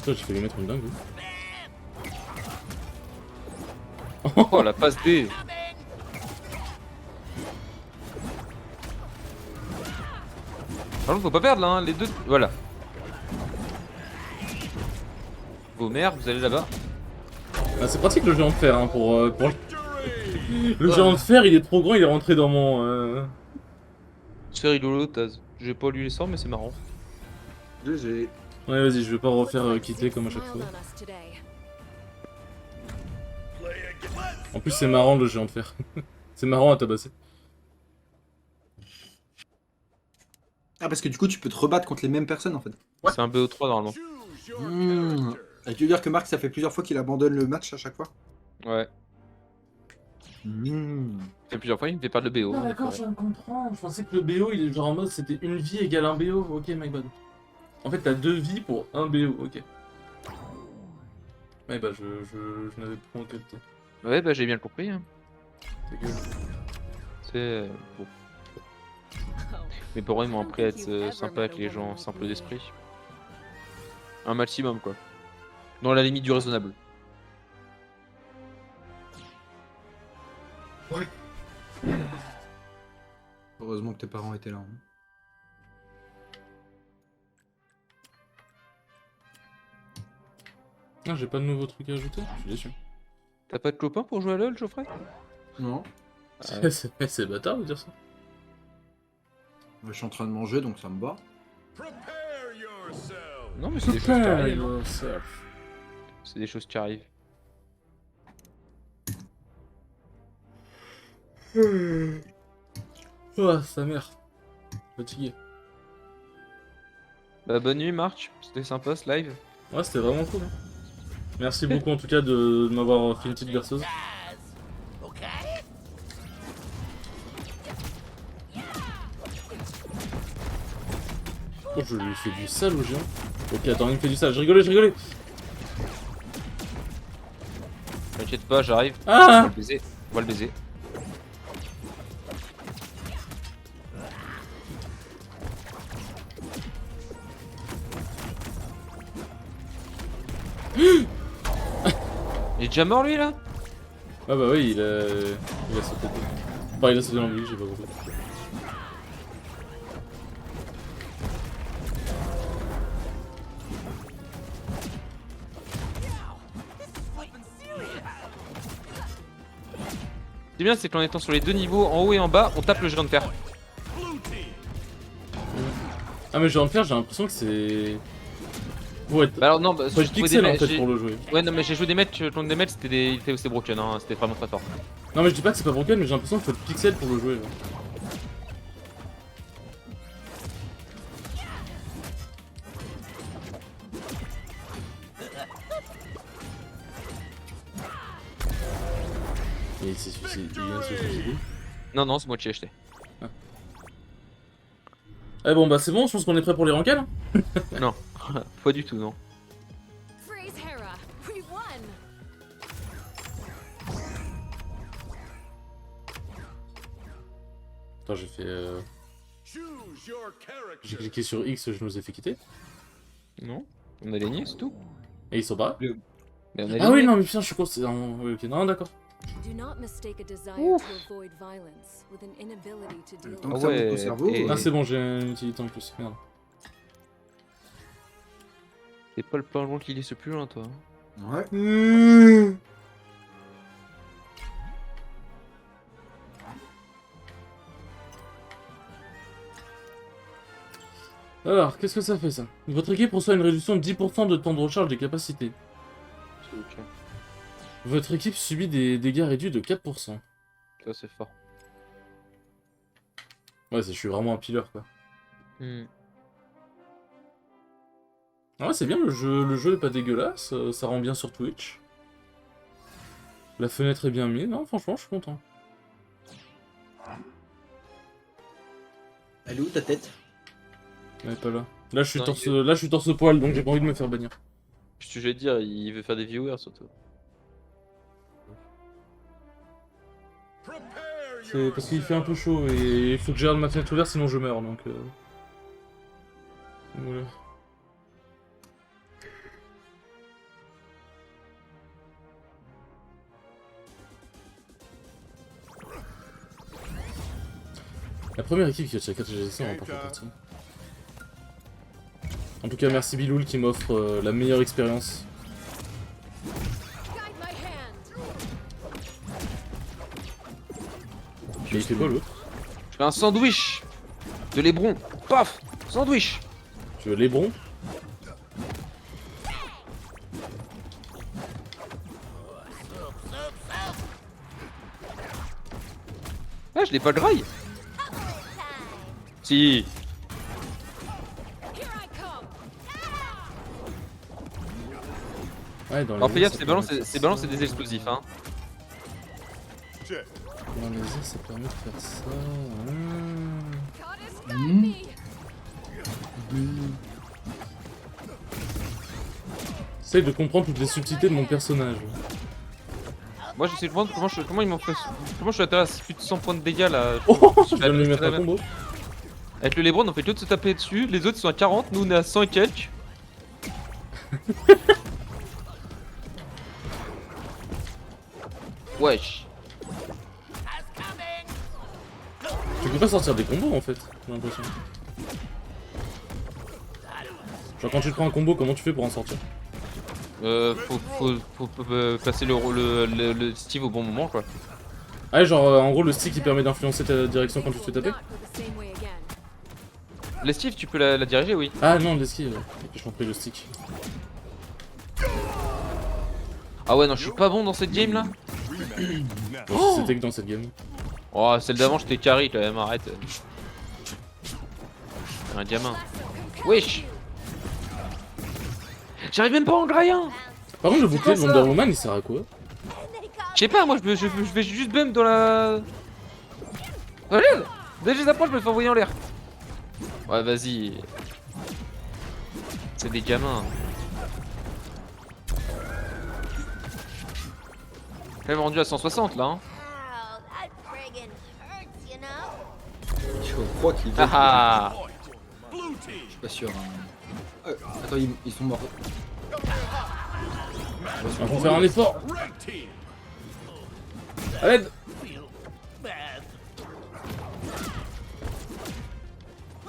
Toi, j'ai fait lui mettre une dingue. Oh, la passe D. Par contre, faut pas perdre là, hein, les deux. Voilà. Vos mères, vous allez là-bas. Ah, c'est pratique le géant de fer, hein, pour... Le géant de fer, il est trop grand, il est rentré dans mon... C'est rigolo, Taz. Je vais pas lui les sorts, mais c'est marrant. GG. Ouais, vas-y, je vais pas refaire quitter comme à chaque fois. Smiled on us today. En plus, c'est marrant le géant de fer. C'est marrant à tabasser. Ah, parce que du coup, tu peux te rebattre contre les mêmes personnes en fait. C'est un BO3 normalement. Choose your Mmh. character. Et tu veux dire que Marc, ça fait plusieurs fois qu'il abandonne le match à chaque fois? Ouais. Mmh. Ça fait plusieurs fois, il me fait perdre le BO. Ah d'accord, je viens de comprendre. Je pensais que le BO, il est genre en mode c'était une vie égale un BO. Ok, my bad. En fait, t'as 2 vies pour un BO, ok. Ouais, bah je n'avais pas en capté. Ouais, bah j'ai bien compris. Hein. Ta gueule. C'est. Bon. Mes parents ils m'ont appris à être sympa avec les gens simples d'esprit. Un maximum quoi. Dans la limite du raisonnable. Heureusement que tes parents étaient là. Hein. Ah, j'ai pas de nouveaux trucs à ajouter. Je suis déçu. T'as pas de copain pour jouer à LoL, Geoffrey? Non. C'est bâtard de dire ça. Je suis en train de manger donc ça me bat. Prepare yourself. Non, mais c'est des choses qui arrivent. hein. yourself. C'est des choses qui arrivent. Oh, sa mère. Fatigué. Bah bonne nuit Marc, c'était sympa ce live. Ouais, c'était vraiment cool. Hein. Merci beaucoup en tout cas de m'avoir fait une petite berceuse. Oh, je lui fais du sale au géant. Ok, attends, il me fait du sale. Je rigolais. T'inquiète pas, j'arrive. On Ah va le baiser. On va le baiser. Il est déjà mort lui là? Ah bah oui, il a sauté. Enfin, il a sauté dans lui, j'ai pas compris. Ce qui est bien, c'est qu'en étant sur les deux niveaux, en haut et en bas, on tape le géant de fer. Blue team. Ah mais géant de fer, j'ai l'impression que c'est... Faut être... Bah alors non, bah, Faut je être trouvais pixel des en ma- fait j'ai- pour le jouer. Ouais, non, mais j'ai joué des matchs contre des matchs, c'était broken, hein, c'était vraiment très fort. Non mais je dis pas que c'est pas broken, mais j'ai l'impression qu'il faut être pixel pour le jouer. Genre. Et il s'est suicidé. Il vient de se suicider. Non, non, c'est moi qui ai acheté. Eh bon bah c'est bon, je pense qu'on est prêt pour les ranked. Hein. Non, pas du tout, non. Freeze Hera. We won. Attends, j'ai fait... Choose your J'ai character. cliqué sur X, je nous ai fait quitter. Non, on a gagné, c'est tout. Et ils sont pas. Mais on a Ah gagné. oui, non mais putain, je suis con. Oui, ok, non, d'accord. Do not mistake a desire to avoid violence with an inability to deal Tant with que ça monte ouais, au cerveau. et- Ah c'est bon, j'ai une utilité en plus, merde. T'es pas le plus loin qu'il est ce plus loin, toi. Ouais. Alors, qu'est-ce que ça fait ça? Votre équipe reçoit une réduction de 10% de temps de recharge des capacités. C'est ok. Votre équipe subit des dégâts réduits de 4%. Ça, c'est fort. Ouais, je suis vraiment un piller quoi. Hmm. Ah ouais, c'est bien, le jeu est pas dégueulasse, ça rend bien sur Twitch. La fenêtre est bien mise, non, franchement, je suis content. Elle est où ta tête? Elle est pas là. Là, Non, je suis torse poil, donc j'ai pas envie de me faire bannir. Qu'est-ce que je vais te dire, il veut faire des viewers surtout. C'est parce qu'il fait un peu chaud et il faut que j'ai ma fenêtre ouverte sinon je meurs donc. Voilà. La première équipe qui a tiré 4 GGC remporte la partie. En tout cas, merci Biloul qui m'offre la meilleure expérience. Guide my hand. Mais il fait pas l'autre. Je fais un sandwich de lébron. Paf, sandwich. Tu veux Lébron? Ah, je l'ai pas le graille. Si. Here I come. Ouais, dans les Alors fais airs, gaffe, ça ces ballons c'est des explosifs hein. Dans les airs, ça permet de faire ça. Goddess, guide me. J'essaye de comprendre toutes les subtilités de mon personnage. Moi j'essaie de voir comment ils m'ont fait. Comment je suis atterri à plus de 100 points de dégâts là. Oh, je viens de lui mettre un combo. Avec le Lebron on fait que de se taper dessus, les autres sont à 40, nous on est à 100 et quelques. Wesh. Tu peux pas sortir des combos en fait, j'ai l'impression. Genre quand tu te prends un combo, comment tu fais pour en sortir? Faut passer le Steve au bon moment quoi. Ah ouais, genre en gros le stick il permet d'influencer ta direction quand tu te fais taper? Not go the same way again. L'esquive tu peux la diriger oui. Ah non, l'esquive. Ok, je compris le stick. Ah ouais non je suis pas bon dans cette game là. Bon, c'était que dans cette game. Oh celle d'avant j'étais carry quand même, arrête. Un diamant. Wesh. J'arrive même pas en graille hein. Par contre le bouclier de quoi ça Wonder Woman il sert à quoi? Je sais pas moi je vais juste bump dans la... Regarde. Dès que je les approche je me fais envoyer en l'air. Ouais vas-y. C'est des gamins. Quand même rendu à 160 là hein. Ow, that friggin' hurts, you know? Je crois qu'ils Ah ah. Je suis pas sûr. Hein. Attends, ils sont morts. Il faut faire un effort. À l'aide.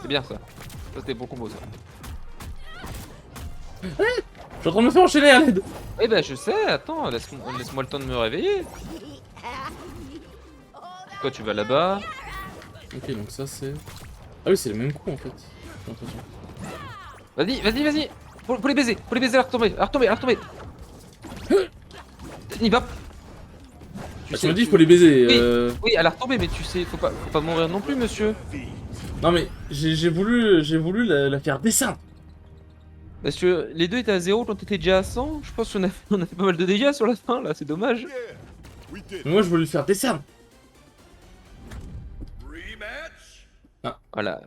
C'est bien ça. Ça c'était bon combo ça. Je suis en train de me faire enchaîner à l'aide. Eh ben je sais, attends, laisse-moi le temps de me réveiller. Toi tu vas là-bas. Ok, donc ça c'est... Ah oui, c'est le même coup en fait. J'ai l'impression. Vas-y. Faut les baiser, à la retomber. N'y va. Ah, tu m'as dit il faut les baiser. Oui. Oui, à la retomber, mais tu sais, faut pas mourir non plus, monsieur. Non mais j'ai voulu la faire descendre. Parce que les deux étaient à 0 quand t'étais déjà à 100. Je pense qu'on a fait pas mal de dégâts sur la fin là, c'est dommage. Mais moi je voulais le faire descendre. Voilà.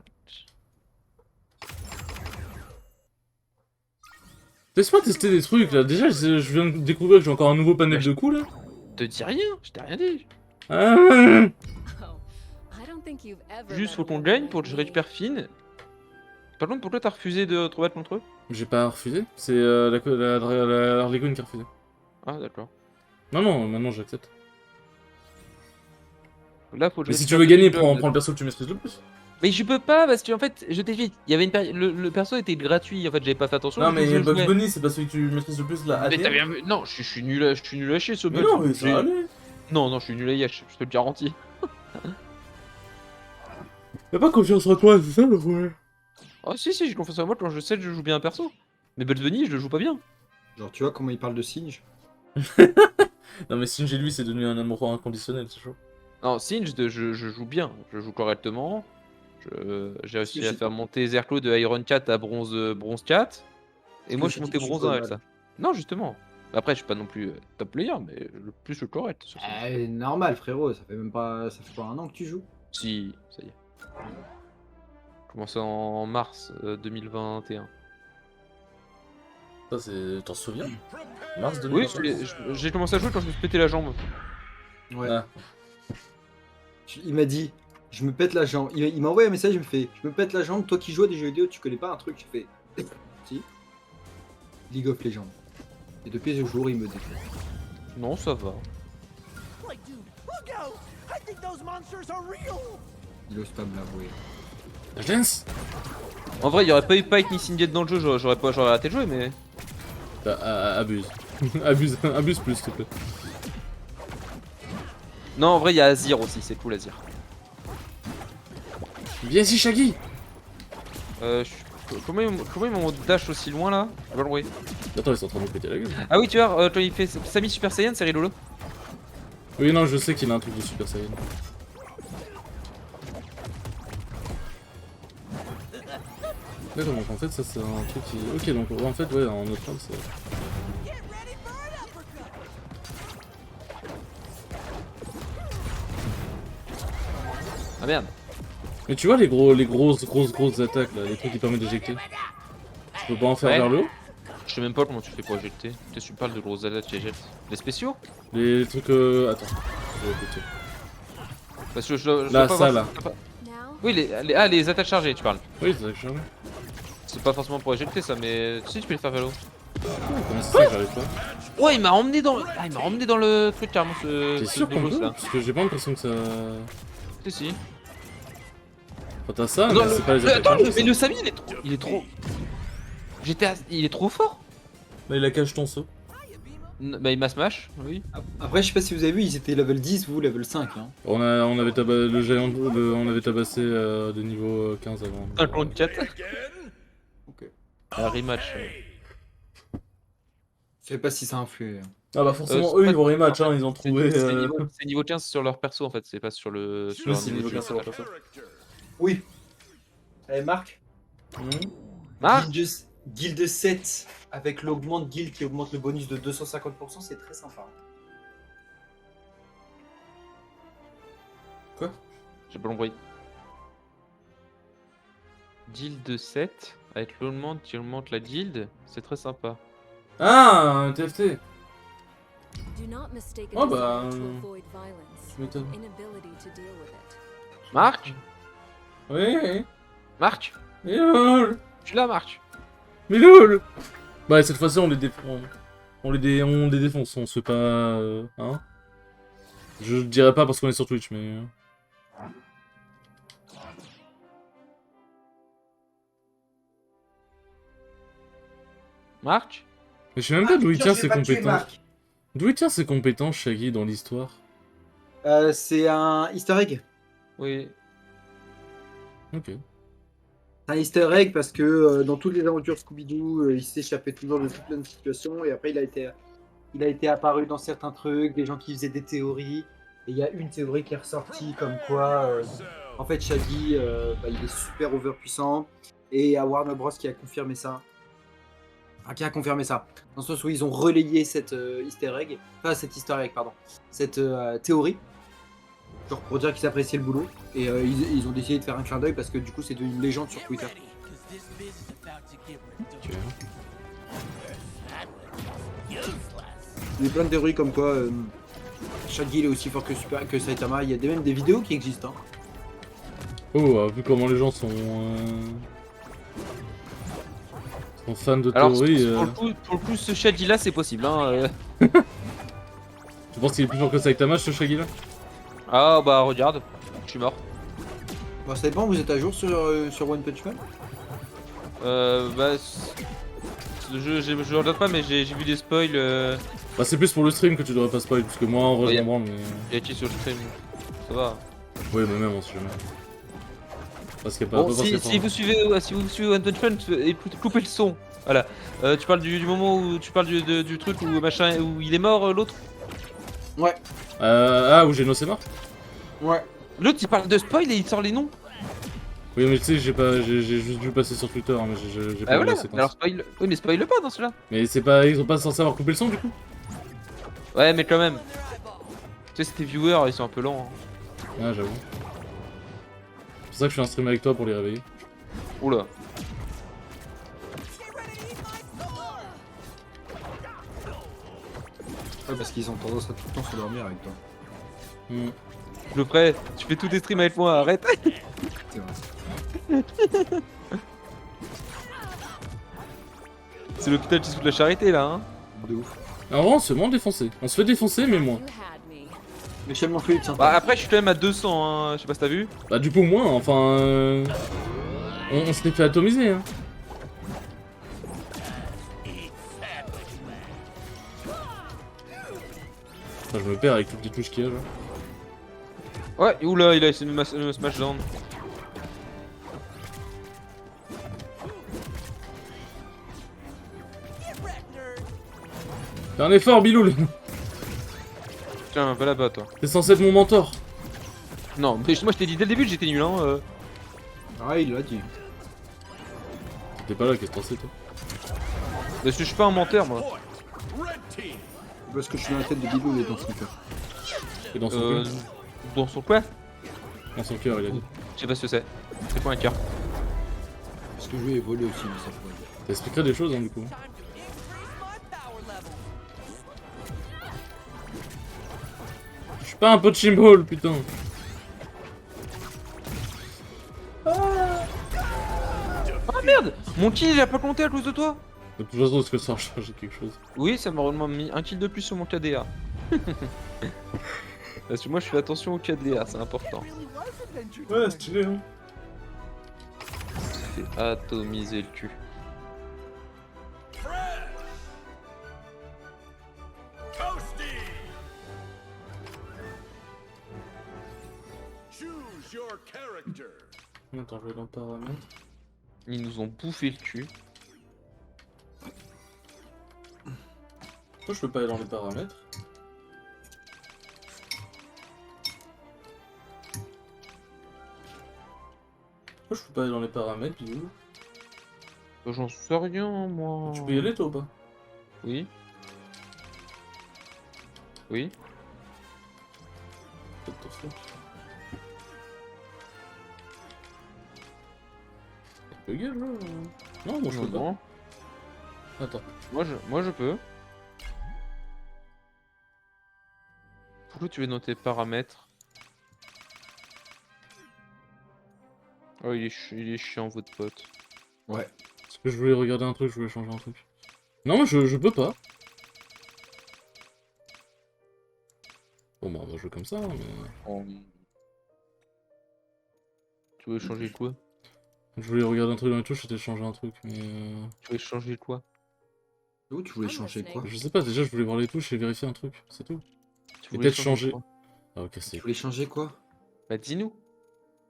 Laisse-moi tester des trucs là. Déjà je viens de découvrir que j'ai encore un nouveau panel de coups là. Te dis rien, je t'ai rien dit. Ah. Oh, I don't think you've ever. Juste met faut a qu'on woman gagne like pour que je me. récupère Finn. Par contre, pourquoi t'as refusé de te battre contre eux? J'ai pas refusé. C'est la Harley Quinn qui a refusé. Ah d'accord. Non, maintenant j'accepte. Là faut que je Mais si tu récupère veux gagner, le prends club. le perso que tu maîtrises le plus. Mais je peux pas parce que en fait, je t'explique, il y avait le perso était gratuit, en fait, j'avais pas fait attention. Non, du coup, mais je Bugs jouais. Bunny, c'est pas celui que tu maîtrises le plus là. Mais t'as bien vu. Non, je suis nul à chier sur Mais Bugs. non, mais ça J'ai- allait. Non, je suis nul à Yash, je te le garantis. Y'a pas confiance en toi, c'est ça le problème. Oh si, j'ai confiance en moi quand je sais que je joue bien un perso. Mais Bugs Bunny, je le joue pas bien. Genre, tu vois comment il parle de Singe? Non, mais Singed lui, c'est devenu un amoureux inconditionnel, c'est chaud. Non, Singed, je joue bien, je joue correctement. J'ai réussi à faire monter Zerklo de Iron 4 à bronze 4. Et moi, je suis monté bronze 1 avec ça. Non, justement. Après, je suis pas non plus top player, mais le plus le correct sur ça. Normal, frérot, ça fait même pas. Ça fait pas un an que tu joues. Si, ça y est. Commencé en mars 2021. Ça, c'est. T'en souviens Mars Oui, 2021. j'ai commencé à jouer quand je me suis pété la jambe. Ouais. Ah. Il m'a dit, je me pète la jambe. Il m'a envoyé un message, il me fait, je me pète la jambe, toi qui joues à des jeux vidéo, tu connais pas un truc? Je fais, si. League of Legends. Et depuis ce jour, il me déteste. Non, ça va. Wait, dude, look out! I think those monsters are real! Il ose pas me l'avouer. Jens. En vrai, il y aurait pas eu Pike ni Singed dans le jeu, j'aurais arrêté de jouer, mais. Abuse. abuse plus, s'il te plaît. Non, en vrai, il y a Azir aussi, c'est cool Azir. Viens ici, Shaggy. Comment ils m'ont dash aussi loin là? J'ai pas compris. Attends, ils sont en train de nous péter la gueule. Ah oui, tu vois, quand il fait Sami Super Saiyan, c'est rigolo. Oui, non, je sais qu'il a un truc de Super Saiyan. D'accord, donc en fait, ça c'est un truc qui. Ok, donc en fait, ouais, en autre terme, c'est. Get ready for an uppercut! Ah merde. Mais tu vois les grosses attaques là, les trucs qui permettent d'éjecter. Tu peux pas en faire Ouais. vers le haut? Je sais même pas comment tu fais pour éjecter. Peut-être tu parles de grosses attaques qui éjectent. Les spéciaux? Les trucs Attends. Je vais écouter. Parce que je Là, dois pas ça, voir- là. Now, Oui, les attaques chargées, tu parles. Oui, c'est ça que je savais. C'est pas forcément pour éjecter ça, mais tu sais, tu peux les faire vers le haut. Comment c'est ça que j'arrive pas? Ouais, il m'a emmené dans le truc carrément ce T'es sûr qu'on boss peut? là. Parce que j'ai pas l'impression que ça. Si. Enfin, t'as ça, Non, mais c'est pas les attaques attends, chargées, mais ça. le Sami il est trop. Il est trop fort. Bah, il a caché ton saut. Bah il m'a smash, oui. Après, je sais pas si vous avez vu, ils étaient level 10, vous level 5. Hein. On avait le géant, on avait tabassé de niveau 15 avant. 54. Ok. Un rematch. Je sais pas si ça influe. Ah bah forcément, c'est eux pas- ils vont rematch, hein, ils ont trouvé. C'est niveau 15 sur leur perso en fait, c'est pas sur le. Sur Oui, leur c'est niveau niveau de 15 jeu. sur leur perso. Oui. Eh, Marc, Ah Guild 7 avec l'augmente guild qui augmente le bonus de 250%, c'est très sympa. J'ai pas compris. Guild 7, avec l'augmente qui augmente la guilde, c'est très sympa. Ah, un TFT. do not mistake a Oh, bah, desire to avoid violence. Tu m'étonnes. Inability to deal with it. Marc Oui. Marc Milou. Tu l'as Marc Milou. Bah cette fois-ci on les défonce. On les défonce, on se fait pas. Hein. Je dirais pas parce qu'on est sur Twitch, mais. Marc Mais je sais même pas d'où il tient ses compétences. Marc. D'où il tient ses compétences, Shaggy, dans l'histoire? C'est un easter egg. Oui. Ok. Un easter egg parce que dans toutes les aventures Scooby-Doo, il s'échappait toujours de plein de situations et après il a été apparu dans certains trucs, des gens qui faisaient des théories. Et il y a une théorie qui est ressortie comme quoi, en fait, Shaggy, il est super overpuissant. Et il y a Warner Bros qui a confirmé ça. Enfin, qui a confirmé ça. Dans le sens où ils ont relayé cette easter egg. Enfin, cette easter egg, pardon. Cette théorie. Genre pour dire qu'ils appréciaient le boulot. Et ils ont décidé de faire un clin d'œil parce que du coup, c'est devenu une légende sur Twitter. Il y a plein de théories comme quoi Shaggy il est aussi fort que Saitama. Il y a même des vidéos qui existent. Hein. Oh, vu comment les gens sont fans de Alors, théories. pour le coup, ce Shaggy là, c'est possible. Hein. Tu penses qu'il est plus fort que Saitama, ce Shaggy là? Ah bah regarde, je suis mort. Bon, ça dépend, vous êtes à jour sur One Punch Man? Bah. Je regarde pas, mais j'ai vu des spoils. Bah, c'est plus pour le stream que tu devrais pas spoil, parce que moi, en vrai, Ouais, je m'en branle, mais... Il y a qui sur le stream? Ça va. Ouais, mais même, on sait jamais. Parce qu'il y a pas... Bon, si vous suivez One Punch Man, coupez le son. Voilà. Tu parles du moment où tu parles du truc où machin où il est mort l'autre. Ouais, Ah, où Geno c'est mort? ouais. L'autre il parle de spoil et il sort les noms. Oui, mais tu sais, j'ai juste vu passer sur Twitter, hein, mais j'ai pas Ah vu voilà. la séquence. Alors spoil. Oui mais spoil pas dans celui-là. Mais c'est pas... Ils ont pas censé avoir coupé le son, du coup? Ouais mais quand même. Tu sais c'était viewers ils sont un peu lents. Hein. Ah, j'avoue. C'est pour ça que je fais un stream avec toi pour les réveiller. Oula. Ouais, parce qu'ils ont tendance à tout le temps s'endormir avec toi. Hmm. Le ferai. Tu fais tous tes streams avec moi. Arrête. C'est vrai. C'est l'hôpital qui se fout de la charité là. Hein. De ouf. En vrai, on se fait moins défoncer. On se fait défoncer, mais moins. You had me. Michel Monfeuille, tiens. Bah après je suis quand même à 200. Hein. Je sais pas si t'as vu. Bah, du coup, moins, enfin... On s'était fait atomiser, hein. Enfin, je me perds avec toutes les touches qu'il y a, genre. Ouais. Oula il a essayé de me smash down. Fais un effort, Biloul. Tiens va là-bas toi. T'es censé être mon mentor. Non mais moi je t'ai dit dès le début que j'étais nul hein. Ah, il l'a dit. T'es pas là, qu'est-ce que t'en sais, toi? Parce que je suis pas un menteur moi. Red team. Parce que je suis dans la tête de Bidou et dans son cœur. Et dans son Euh, cœur. dans son quoi? Dans son cœur, il a dit. Je sais pas ce que c'est. C'est quoi un cœur? Parce que je lui ai volé aussi, mais ça pourrait. T'expliquerais des choses, hein, du coup. Je suis pas un punching ball, putain. Ah merde! Mon kill il a pas compté à cause de toi? De toute façon, est-ce que ça a changé quelque chose? Oui, ça m'a vraiment mis un kill de plus sur mon KDA. Parce que moi je fais attention au KDA, c'est important. Ouais, stylé, hein. C'est atomiser le cul. Toasty. Choose your character. Attends, je vais dans paramètres. Ils nous ont bouffé le cul. Pourquoi je peux pas aller dans les paramètres? Pourquoi je peux pas aller dans les paramètres, Bilou? J'en sais rien moi. Tu peux y aller, toi, ou pas? Oui. Oui. What the fuck? Bugué, là? Non, moi je peux pas. Non. Attends. Moi je peux. Pourquoi tu veux dans tes paramètres? Oh il est chiant votre pote. Ouais. Parce que je voulais regarder un truc, je voulais changer un truc. Non, mais je peux pas. Bon, bah, on va jouer comme ça, hein, mais... Tu veux changer quoi? Je voulais regarder un truc dans les touches, c'était changer un truc, mais... Tu veux changer quoi? Où tu voulais changer quoi? Je sais pas, déjà, je voulais voir les touches et vérifier un truc, c'est tout. Tu Et voulais peut-être changer. quoi? Ah, ok, c'est... Tu voulais changer quoi? Bah dis-nous.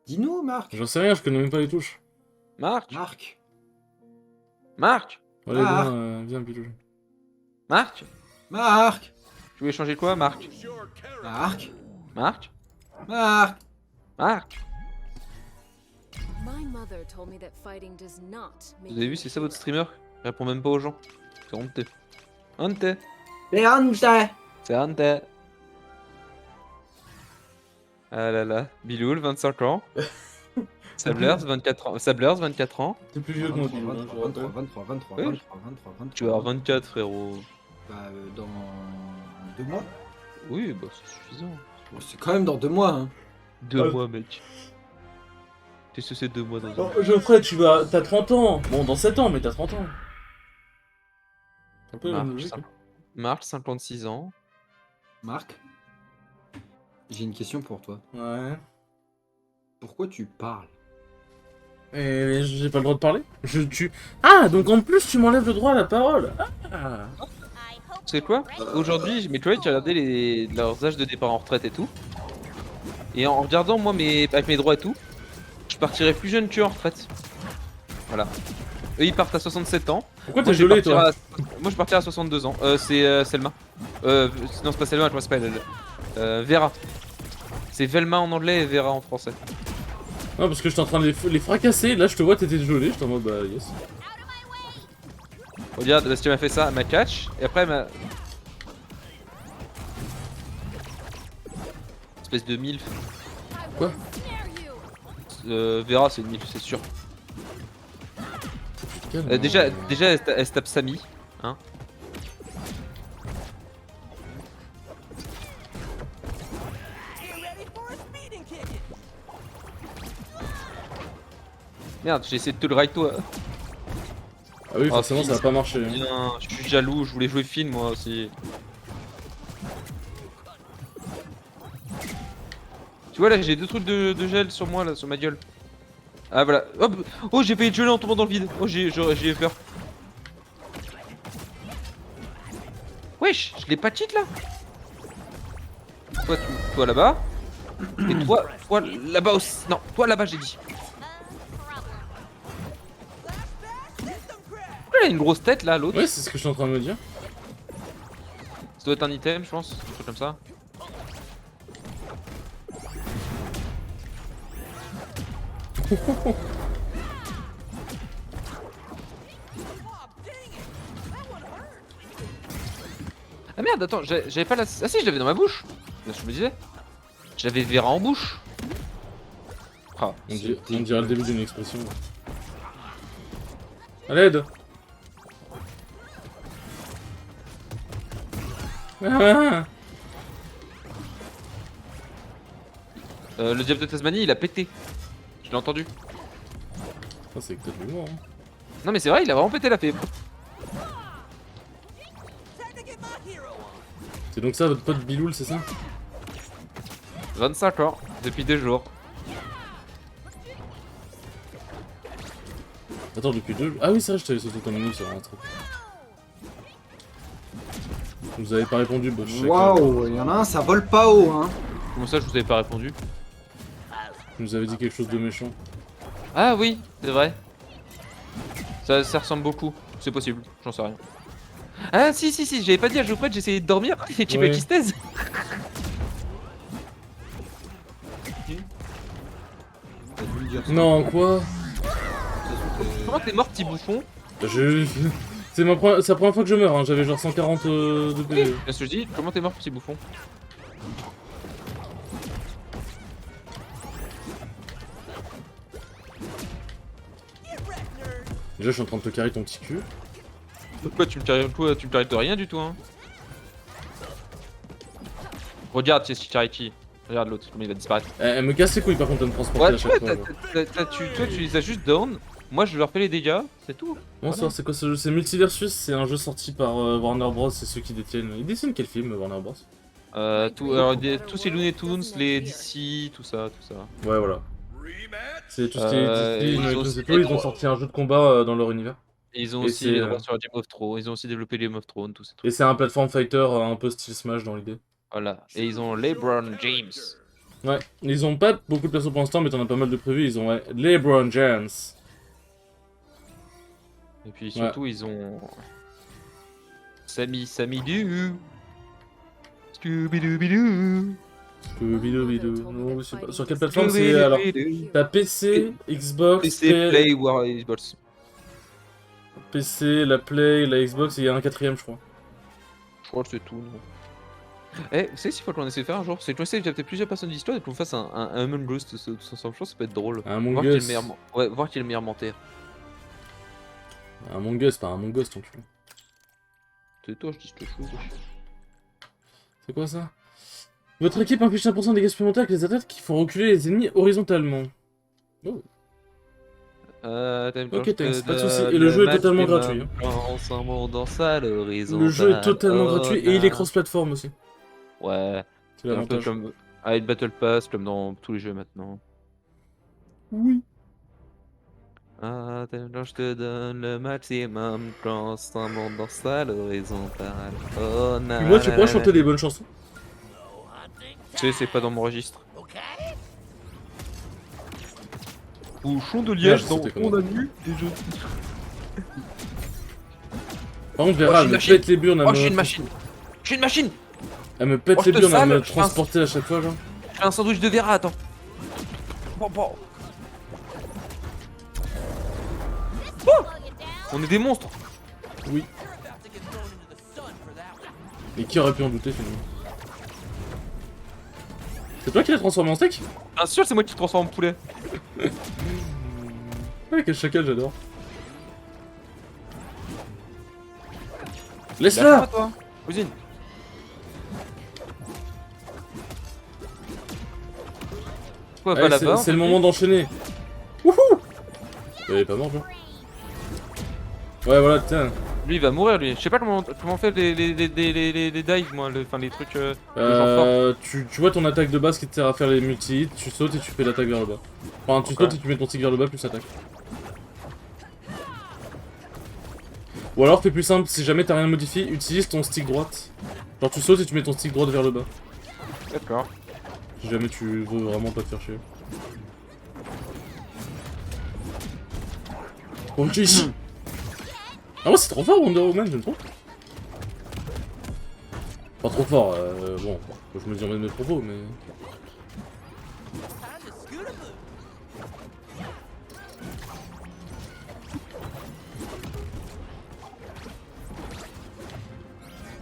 Dis-nous, Marc. J'en sais rien, je connais même pas les touches. Marc. Marc. Marc. Allez, Ah. viens, Bilou. Marc. Marc. Tu voulais changer quoi Marc? Choose your character. Marc. Marc. Marc. Marc. My mother told me that fighting does not make Vous avez you vu a c'est ça votre hero. streamer? Il répond même pas aux gens. C'est honteux. Honteux. Et Ante. C'est honteux. Ah là là. Biloul 25 ans. Sablers 24 ans. Sablers 24 ans. T'es plus vieux que moi, Bilou, 23, hein, je 23, rappelle. 23, 23, Oui. 23, 23, 23. Tu vas avoir 24 frérot. Bah, dans 2 mois. Oui bah c'est suffisant. Bon, c'est quand même dans 2 mois, hein. 2 mois mec. Qu'est-ce que c'est 2 mois dans un Oh, Geoffrey, t'as 30 ans. Bon, dans 7 ans, mais t'as 30 ans. C'est un peu la même Marc, logique, hein. Marc 56 ans. Marc. J'ai une question pour toi. Ouais. Pourquoi tu parles? Et j'ai pas le droit de parler? Ah, donc en plus tu m'enlèves le droit à la parole. Ah. I hope C'est quoi? Aujourd'hui, mes collègues qui regardaient leurs âges de départ en retraite et tout. Et en regardant moi avec mes droits et tout, je partirais plus jeune qu'eux en retraite. Voilà. Eux ils partent à 67 ans. Pourquoi Moi t'es je vais gelé partir toi? moi je partirai à 62 ans. C'est Selma. Non c'est pas Selma, je m'appelle Vera. C'est Velma en anglais et Vera en français. Non, parce que j'étais en train de les fracasser. Là, je te vois, t'étais gelé. J'étais en mode bah yes. Regarde, parce qu'elle m'a fait ça, elle m'a catch. Et après elle m'a... Espèce de milf. Quoi? Vera c'est une milf, c'est sûr. Calme, Déjà hein. elle se tape Samy. Hein. Get ready for a speeding ticket. Merde, j'ai essayé de te le ride toi. Ah oui, forcément, fils. ça va pas marcher. Hein. Bien, je suis jaloux, je voulais jouer film moi aussi. Tu vois là, j'ai 2 trucs de gel sur moi là, sur ma gueule. Ah voilà, hop. Oh j'ai failli te geler en tombant dans le vide. Oh j'ai eu peur. Wesh, je l'ai pas cheat là. Toi là-bas. Et toi là-bas aussi. Non, toi là-bas j'ai dit. Pourquoi il a une grosse tête là, l'autre? Ouais, c'est ce que je suis en train de me dire. Ça doit être un item, je pense, un truc comme ça. Ah merde, attends, j'avais pas la... Ah si, je l'avais dans ma bouche. C'est ce que je me disais. J'avais Vera en bouche. Ah, On dirait le début d'une expression. À l'aide. Ah. Le diable de Tasmanie, il a pété. Je l'ai entendu. Ah, c'est peut-être l'humour. Hein. Non mais c'est vrai, il a vraiment pété la fée. Time to get my hero on. C'est donc ça votre pote Biloul, c'est ça? 25 ans, depuis 2 jours. Attends, depuis 2 Ah oui, c'est vrai, je t'avais sauté ton ami sur un truc. Vous avez pas répondu, bah, je sais que Waouh, il y en a un, ça vole pas haut, hein. Comment ça, je vous avais pas répondu? vous nous avez dit quelque chose de méchant. Ah oui, c'est vrai. Ça ressemble beaucoup. C'est possible, j'en sais rien. Ah si, j'avais pas dit à Geoffrey que j'essayais de dormir. Et tu veux Ouais. qu'il se taise? T'as dû lui dire ça. Non, quoi? Comment t'es mort, petit bouffon? Je... C'est la première fois que je meurs, hein. J'avais genre 140 de PV. Qu'est-ce que je dis? Comment t'es mort, petit bouffon? Get wrecked, nerd. Déjà, je suis en train de te carrer ton petit cul. Toi, tu me carries de rien du tout, hein. Regarde, c'est Charity. Regarde l'autre, comment il va disparaître. Elle me casse les couilles par contre de me transporter Ouais, à tu chaque vois, fois. toi, tu les as juste down. Moi, je leur fais les dégâts, c'est tout. Bonsoir, c'est quoi ce jeu? C'est Multiversus, c'est un jeu sorti par Warner Bros, c'est ceux qui détiennent... Ils détiennent quel film, Warner Bros? Tous ces Looney Tunes, les DC, tout ça. Ouais, voilà. C'est tout ce qui est Disney, ils Looney ont Tunes aussi et tout, ils ont sorti un jeu de combat dans leur univers. Et ils ont Et aussi c'est, les droits sur Game of Thrones, ils ont aussi développé Game of Thrones, tous ces trucs. Et c'est un platform fighter un peu style Smash dans l'idée. Voilà. Et ils ont LeBron James. Ouais, ils ont pas beaucoup de persos pour l'instant, mais t'en as pas mal de prévus. Ils ont LeBron James. Et puis surtout, ils ont. Sammy Doo. Scooby-Doo. Scooby-Doo. Non, je sais pas. Sur quelle plateforme c'est alors? T'as PC, Xbox, PC, Play, War Xbox. PC, la Play, la Xbox, et il y a un quatrième, je crois. Je crois que c'est tout. Non. Eh, vous savez s'il faut qu'on essaie de faire un jour? C'est qu'on essaie d'inviter plusieurs personnes d'histoire et qu'on fasse un Among Us tous ensemble. Je pense que ça peut être drôle. Among Voir qui est le Us. meilleur, ouais, voir qui est le meilleur menteur. Un Among Us, pas un Among Us, ton cul. C'est toi, je dis cette chose. C'est quoi ça? Votre équipe inflige 5% de dégâts supplémentaires avec les attaques qui font reculer les ennemis horizontalement. Oh. Ok, thanks, pas de soucis. Et le jeu est totalement gratuit. Hein. Ensemble dans ça, l'horizon. Le jeu est totalement gratuit et il est cross-platform aussi. Ouais. C'est Un peu l'avantage. comme avec Battle Pass, comme dans tous les jeux maintenant. Oui. Attends, je te donne le maximum, transformant dans ça l'horizontale. Oh, Puis moi, tu pourrais chanter des bonnes chansons. Tu sais, c'est pas dans mon registre. Bouchon de Liège liège dans dans ton ton nu et je... Par contre, Vera, elle me pète les burnes. Oh, je suis une machine. Je suis une machine. Elle me pète Oh, les je te burnes à sale, me je fais un- transporter à chaque fois, genre. Je fais un sandwich de Vera, attends. Bon, bon. On est des monstres. Oui. Et qui aurait pu en douter finalement? C'est toi qui l'as transformé en steak? Bien sûr, c'est moi qui te transforme en poulet. Ouais, quel chacal, j'adore. Laisse-la! Toi, cousine. Pourquoi pas Allez, là-bas? c'est le moment d'enchaîner. Wouhou! Il est pas mort, genre. Ouais, voilà, tiens. Lui, il va mourir, lui. Je sais pas comment on fait les dives, moi. Enfin, les trucs. Le genre fort. Tu vois ton attaque de base qui te sert à faire les multi-hits, tu sautes et tu fais l'attaque vers le bas. Enfin, tu sautes et tu mets ton stick vers le bas plus attaque. Ou alors, fais plus simple, si jamais t'as rien modifié, utilise ton stick droite. Genre, tu sautes et tu mets ton stick droite vers le bas. D'accord. Si jamais tu veux vraiment pas te faire chier. Ok. Ah ouais, c'est trop fort Wonder Woman, j'aime trop. Pas trop fort, bon, faut que je me dise mes propos, mais...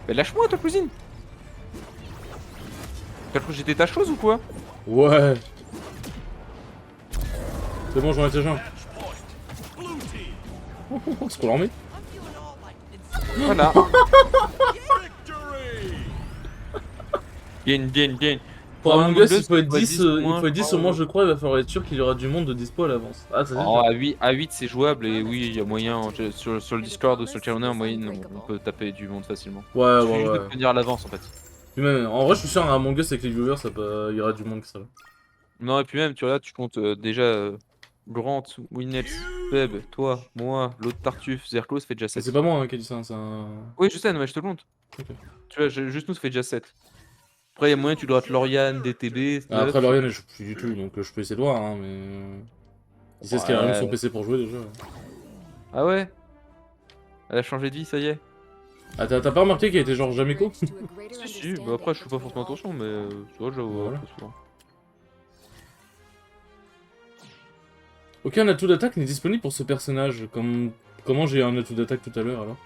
Mais lâche-moi, ta cousine. T'as cru que j'étais ta chose ou quoi? Ouais. C'est bon, j'en ai déjà un. C'est pour l'armée. Voilà. Gain. Pour Among Us, il faut être faut 10, au moins, je crois, il va falloir être sûr qu'il y aura du monde de dispo à l'avance. Ah, ça c'est Oh, sûr. à 8 c'est jouable et oui, il y a moyen, sur le Discord ou sur le calendrier, en moyenne, on peut taper du monde facilement. Ouais, Il suffit juste ouais. de prévenir à l'avance en fait. Puis même, en vrai, je suis sûr, à Among Us avec les viewers, il y aura du monde que ça va. Non, et puis même, tu regardes, tu comptes déjà Grant, Winnet, Peb, toi, moi, l'autre Tartuffe, Zerklo, ça fait déjà Mais 7. c'est pas moi hein, qui a dit ça, c'est un... Oui, je sais, non, mais je te le compte. Ok. Tu vois, juste nous, ça fait déjà 7. Après, il y a moyen, tu dois être Lauriane, DTB. Ah, après, Lauriane, elle joue plus du tout, donc je peux essayer de voir, hein, mais... Il sait ce qu'elle a mis son PC pour jouer déjà. Ah ouais? Elle a changé de vie, ça y est. Ah, t'as pas remarqué qu'elle était genre jamais co? Si, bah après, je fais pas forcément attention, mais tu vois, j'avoue, Voilà. un peu souvent. Aucun atout d'attaque n'est disponible pour ce personnage. Comment j'ai un atout d'attaque tout à l'heure alors?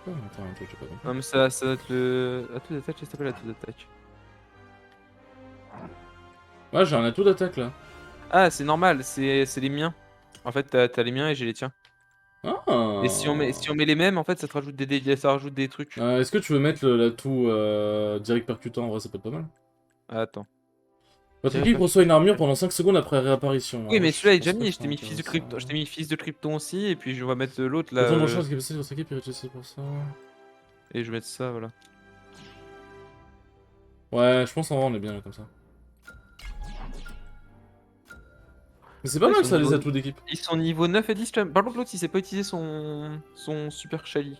Oh, attends, j'ai pas compris. Non, mais ça va être le. Atout d'attaque, ça s'appelle atout d'attaque. Ouais, j'ai un atout d'attaque là. Ah, c'est normal, c'est les miens. En fait, t'as les miens et j'ai les tiens. Ah. Et si on met les mêmes, en fait, ça te rajoute ça rajoute des trucs. Est-ce que tu veux mettre l'atout direct percutant? En vrai, ça peut être pas mal. Ah, attends. Votre équipe reçoit une armure pendant 5 secondes après réapparition. Oui, mais je celui-là est pense déjà pas mis. que Je t'ai mis c'est fils de intéressant. Krypton. Je t'ai mis fils de Krypton aussi, et puis je vais mettre l'autre là. Attends, mon chance qui est passé sur votre équipe et réussir pour ça. Et je vais mettre ça, voilà. Ouais, je pense en vrai on est bien là comme ça. Mais c'est pas Ouais, mal ils ça sont les niveau- atouts d'équipe. Ils sont niveau 9 et 10. Par contre, l'autre, il sait pas utiliser son super chali.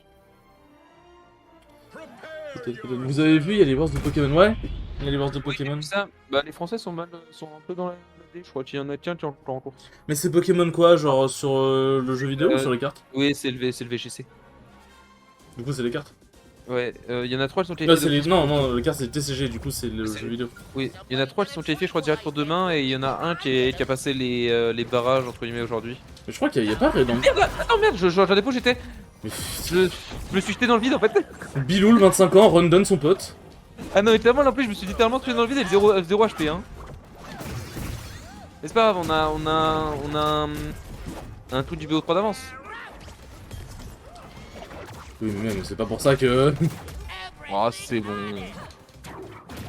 Peut-être. Vous avez vu, il y a les wars de Pokémon. Ouais, il y a les wars de Oui, mais Pokémon. tout ça, bah, les Français sont un peu dans la D. Je crois qu'il y en a qu'un qui est encore en course. Mais c'est Pokémon quoi? Genre sur le jeu vidéo ou sur les cartes? Oui, c'est le VGC. Du coup, c'est les cartes. Ouais, il y en a 3 qui sont Là, qualifiés. c'est les... Non, les cartes c'est TCG, du coup, c'est le jeu vidéo. Oui, il y en a 3 qui sont qualifiés, je crois, direct pour demain, et il y en a un qui a passé les barrages entre guillemets aujourd'hui. Mais je crois qu'il y a pas Raid dans le... Merde, attends, merde, j'en ai pas, j'étais. Mais... Je me suis jeté dans le vide en fait. Biloul, 25 ans, run son pote. Ah non, mais tellement en plus, je me suis littéralement tué dans le vide avec 0 HP. Hein. Mais c'est pas grave, on a un tout du BO3 d'avance. Oui, mais même, c'est pas pour ça que... Oh, c'est bon.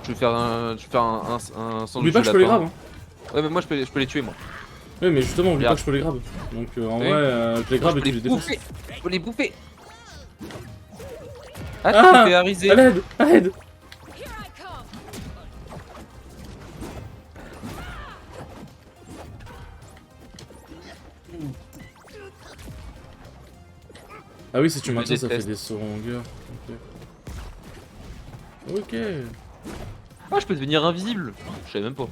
Je vais faire un Oublie sandwich pas de que je peux les lapin. grab. Hein. Ouais, mais moi je peux les tuer, moi. Oui, mais justement, oublie pas Regarde. que je peux les grab. Donc en Oui. vrai, je les grab et Je tu peux les les défonces. bouffer. Je peux les bouffer. Ah, tu Ah, t'es fait hariser. à l'aide, à l'aide. Here I come. Ah oui, si tu Je maintiens, ça fait déteste. des sauts en longueur. Ok. Ah, je peux devenir invisible. Je savais même pas.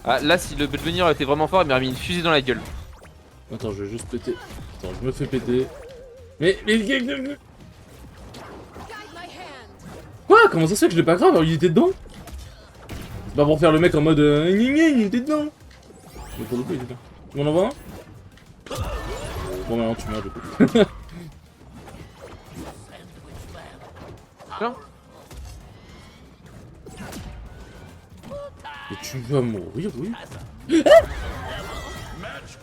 Ah, là, si le devenir était vraiment fort, il m'aurait mis une fusée dans la gueule. Attends, je vais juste péter. Attends, je me fais péter. Mais le gars... Guide my hand. Quoi? Comment ça se fait que je l'ai pas grave alors il était dedans? C'est pas pour faire le mec en mode il était dedans. Mais pour le coup il était dedans. Tu m'en envoies un? Bon maintenant tu meurs du coup. Tiens. Et tu vas mourir, oui.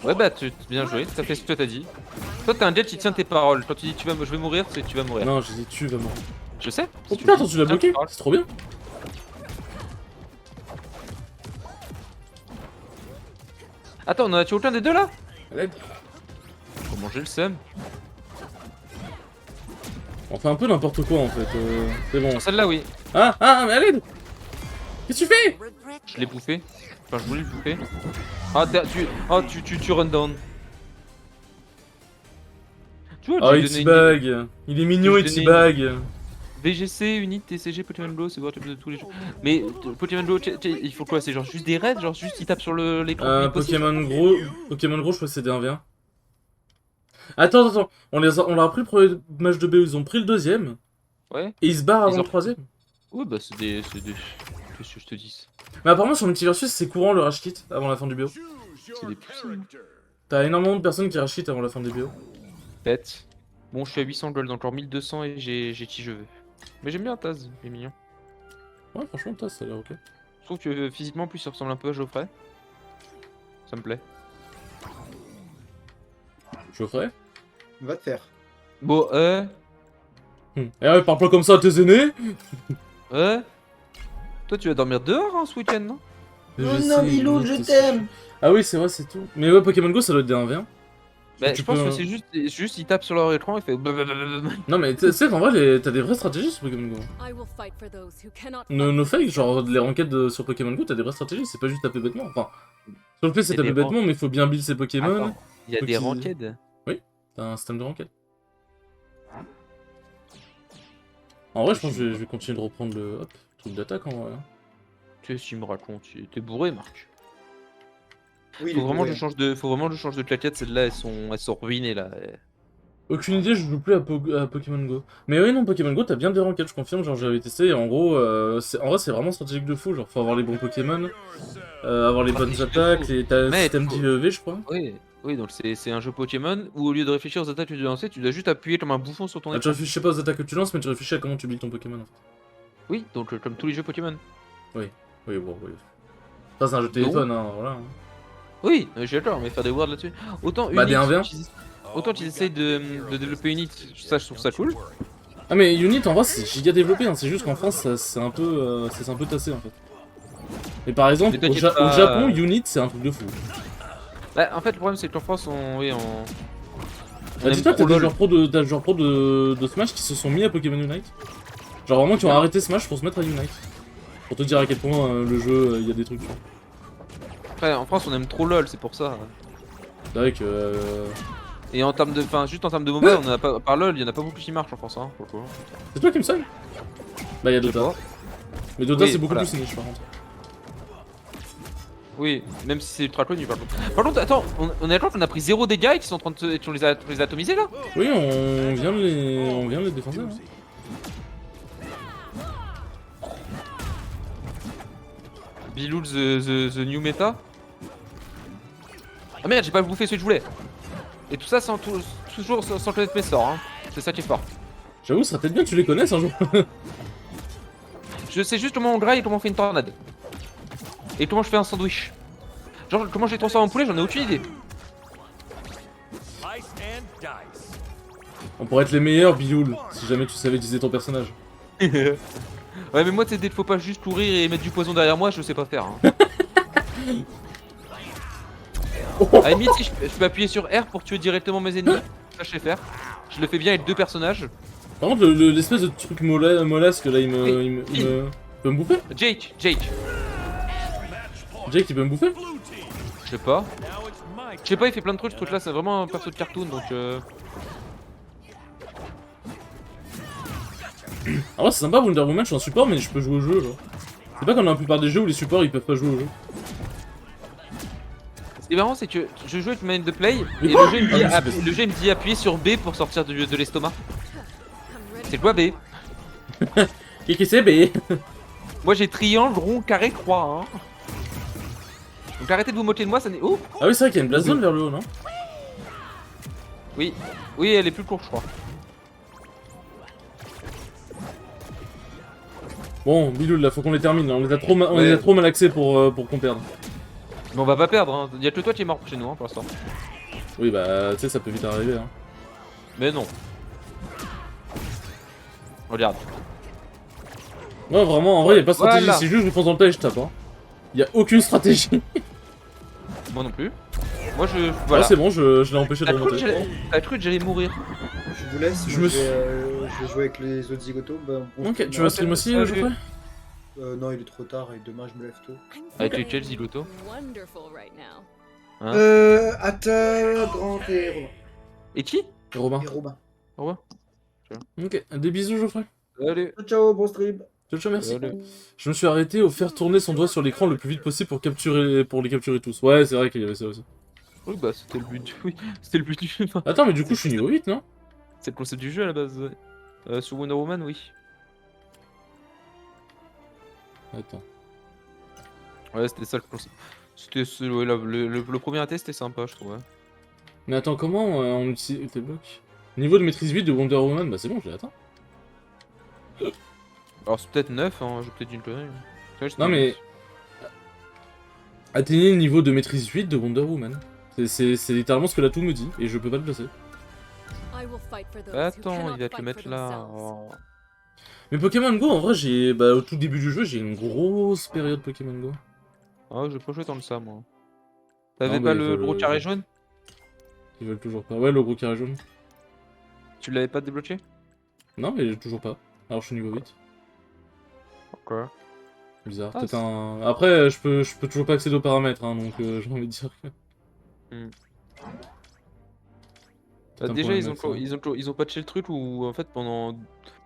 Ouais, bah, bien joué, t'as fait ce que t'as dit. Toi, t'es un jet qui tient tes paroles. Quand tu dis je vais mourir, c'est tu vas mourir. Non, j'ai dit tu vas mourir. Je sais. Oh putain, attends, tu l'as bloqué? C'est trop bien. Attends, on en a tué aucun des deux là? Allez. Comment j'ai le seum? On fait un peu n'importe quoi en fait. C'est bon. Sur celle-là, oui. Ah, mais allez. Qu'est-ce que tu fais? Je l'ai bouffé. Enfin, je voulais le bouffer. Ah, tu run down. Tu vois, Oh, j'ai il donné une teabag. Il est mignon, il Je donnais teabag. VGC, Unit, TCG, Pokémon Go, c'est voir de tous les jeux. Mais Pokémon Go, il faut quoi? C'est genre juste des raids? Genre juste il tape sur l'écran? Pokémon gros, je crois que c'est des 1v1. Attends, on leur a pris le premier match de BO, ils ont pris le deuxième, Ouais. et ils se barrent avant Ils ont- le troisième. Ouais, bah c'est des. Qu'est-ce que je te dis? Mais apparemment sur Multiversus c'est courant le rage kit avant la fin du BO. C'est des poussins. T'as énormément de personnes qui rage kit avant la fin des BO. Bête. Bon, je suis à 800 gold, encore 1200 et j'ai qui je veux. Mais j'aime bien Taz, il est mignon. Ouais franchement ça a l'air ok. Je trouve que physiquement, en plus, il ressemble un peu à Geoffrey. Ça me plaît. Je ferai. Va te faire. Bon, Et ouais, parle pas comme ça à tes aînés. Toi, tu vas dormir dehors hein, ce week-end, non? Je t'aime. Ah oui c'est vrai c'est tout. Mais ouais Pokémon Go ça doit être des 1v1. Bah, Tu je pense peux- que c'est juste, ils tapent sur leur écran et fait. Non mais tu sais qu'en vrai t'as des vraies stratégies sur Pokémon Go. I will fight for those who cannot. No fake, genre les ranked sur Pokémon Go, t'as des vraies stratégies, c'est pas juste taper bêtement. Enfin, sur le fait c'est Il y a taper des bêtement, mais il faut bien build ses Pokémon. Attends, il y a Faut des qu'ils- ranked. T'as un système de ranked. En vrai, je pense que je vais continuer de reprendre le truc d'attaque en vrai. hein. Qu'est-ce qu'il me raconte? T'es bourré, Marc. Oui, Faut vraiment que je change de claquette, celles-là elles sont ruinées là. Aucune idée, je joue plus à Pokémon Go. Mais oui, non, Pokémon Go, t'as bien des ranked, je confirme. Genre, j'avais testé et en gros, c'est vraiment stratégique de fou. Genre, faut avoir les bons Pokémon, avoir les bonnes Stratégique de attaques, fou. et t'as un Mais système faut- d'IEV, je crois. Oui, donc c'est un jeu Pokémon où au lieu de réfléchir aux attaques que tu dois lancer, tu dois juste appuyer comme un bouffon sur ton Ah, tu écran. réfléchis pas aux attaques que tu lances, mais tu réfléchis à comment tu builds ton Pokémon en fait. Oui, donc comme tous les jeux Pokémon. Oui, bon, oui. Ça, c'est un jeu de téléphone, hein, voilà. hein. Oui, je suis d'accord, mais faire des words là-dessus. Autant Bah, des Unit, 1v1. autant qu'ils essayent de développer Unit, ça je trouve ça cool. Ah mais Unit en vrai c'est giga développé, hein. C'est juste qu'en France c'est un peu tassé en fait. Mais par exemple Mais au, t'inquiète au pas, Japon Unit c'est un truc de fou. Bah, en fait, le problème c'est qu'en France, on Bah, aime dis-toi trop t'as des LOL. joueurs pro de Smash qui se sont mis à Pokémon Unite. Genre vraiment qui ont arrêté Smash pour se mettre à Unite. Pour te dire à quel point le jeu il y a des trucs. Après, en France, on aime trop LOL, c'est pour ça. C'est vrai que Et en termes de, enfin, juste en termes de mobile, on a pas, par LOL, il y en a pas beaucoup qui marchent en France, hein, pour le coup. c'est toi qui me sonne. Bah il y a Je sais Dota. pas. Mais Dota Oui, c'est beaucoup voilà. plus niche par contre. Oui, même si c'est ultra connu par contre. Par contre, attends, on est d'accord qu'on a pris 0 dégâts et qu'ils sont en train de on les a atomisés là? Oui on vient de les défendre. Hein. Bilou the new meta. Ah merde, j'ai pas bouffé celui que je voulais. Et tout ça sans toujours sans connaître mes sorts, hein. C'est ça qui est fort. J'avoue ça serait peut-être bien que tu les connaisses un jour. Je sais juste comment on graille et comment on fait une tornade. Et comment je fais un sandwich. Genre, comment je les transforme en poulet, j'en ai aucune idée. Slice and dice. On pourrait être les meilleurs Biloul si jamais tu savais utiliser ton personnage. Ouais, mais moi, tu sais, faut pas juste courir et mettre du poison derrière moi, je sais pas faire. Hein. À la limite, si je peux appuyer sur R pour tuer directement mes ennemis. Ça, je sais faire. Je le fais bien avec 2 personnages. Par contre, l'espèce de truc mollasque là, il peut me bouffer? Jake. Jake, il peut me bouffer? Je sais pas. Now it's my Je sais pas, il fait plein de trucs ce truc là, c'est vraiment un perso de cartoon donc Ah ouais, c'est sympa Wonder Woman, je suis un support mais je peux jouer au jeu genre. C'est pas comme dans la plupart des jeux où les supports ils peuvent pas jouer au jeu. Ce qui est marrant c'est que je joue avec une manette de play Mais et quoi le jeu, il me dit, Ah oui, c'est le jeu il me dit appuyer sur B pour sortir de l'estomac. I'm ready. C'est quoi B? Qu'est-ce que c'est B? Moi j'ai triangle, rond, carré, croix hein. Donc arrêtez de vous moquer de moi, ça n'est... Oh! Ah oui c'est vrai qu'il y a une blast zone vers le haut non? Oui, oui elle est plus courte je crois. Bon Biloul là faut qu'on les termine, on les a trop, on Ouais. les a trop malaxés pour qu'on perde. Mais on va pas perdre hein, y'a que toi qui est mort chez nous hein, pour l'instant. Oui bah tu sais ça peut vite arriver hein. Mais non. Regarde. Ouais vraiment en vrai y'a pas de stratégie, Voilà. c'est juste je me fonce dans le tas et je tape hein. Y'a aucune stratégie. Moi non plus. Moi je... Voilà. Voilà. Ah c'est bon je l'ai empêché de T'as cru que remonter. j'allais mourir? Je vous laisse, Je moi, me je vais jouer avec les autres zigotos. Bah, bon, Ok tu vas stream aussi salut. Geoffrey? Non, il est trop tard et demain je me lève tôt. I'm Avec feeling lesquels zigoto? wonderful right now. Hein? Atta, Grand et Robin. Et qui? Robin. Et Robin. Au revoir. Ok, des bisous Geoffrey. Allez. Ciao, bon stream. Ciao ciao merci. Allez. Je me suis arrêté au faire tourner son doigt sur l'écran le plus vite possible pour les capturer tous. Ouais c'est vrai qu'il y avait ça aussi. Oui bah c'était le but du... Oui, c'était le but du jeu. Attends mais du coup je suis niveau 8 non? C'est le concept du jeu à la base. Sur Wonder Woman oui. Attends. Ouais c'était ça le concept. C'était ouais, le premier test c'était sympa je trouve. Ouais. Mais attends comment on utilise tes blocs? Niveau de maîtrise 8 de Wonder Woman, bah c'est bon je l'ai atteint. Alors c'est peut-être 9 hein, j'ai peut-être dit une connerie. Ouais, Non mais... Atteignez le niveau de maîtrise 8 de Wonder Woman. C'est littéralement ce que la toux me dit et je peux pas le placer. I will fight for those who Attends, cannot il va te le fight mettre for là. themselves. Oh. Mais Pokémon Go en vrai j'ai... Bah au tout début du jeu j'ai une grosse période Pokémon Go. Ah j'ai pas joué tant que ça moi. Non, T'avais mais pas ils le veulent- gros carré jaune? Ils veulent toujours pas. Ouais le gros carré jaune. Tu l'avais pas débloqué? Non mais toujours pas. Alors je suis niveau 8. Pourquoi? Bizarre. Ah, Peut-être c'est- un... Après je peux toujours pas accéder aux paramètres hein, donc j'ai envie de dire que... Hmm. Peut-être un Déjà problème ils avec ont, ils ont patché le truc où en fait pendant...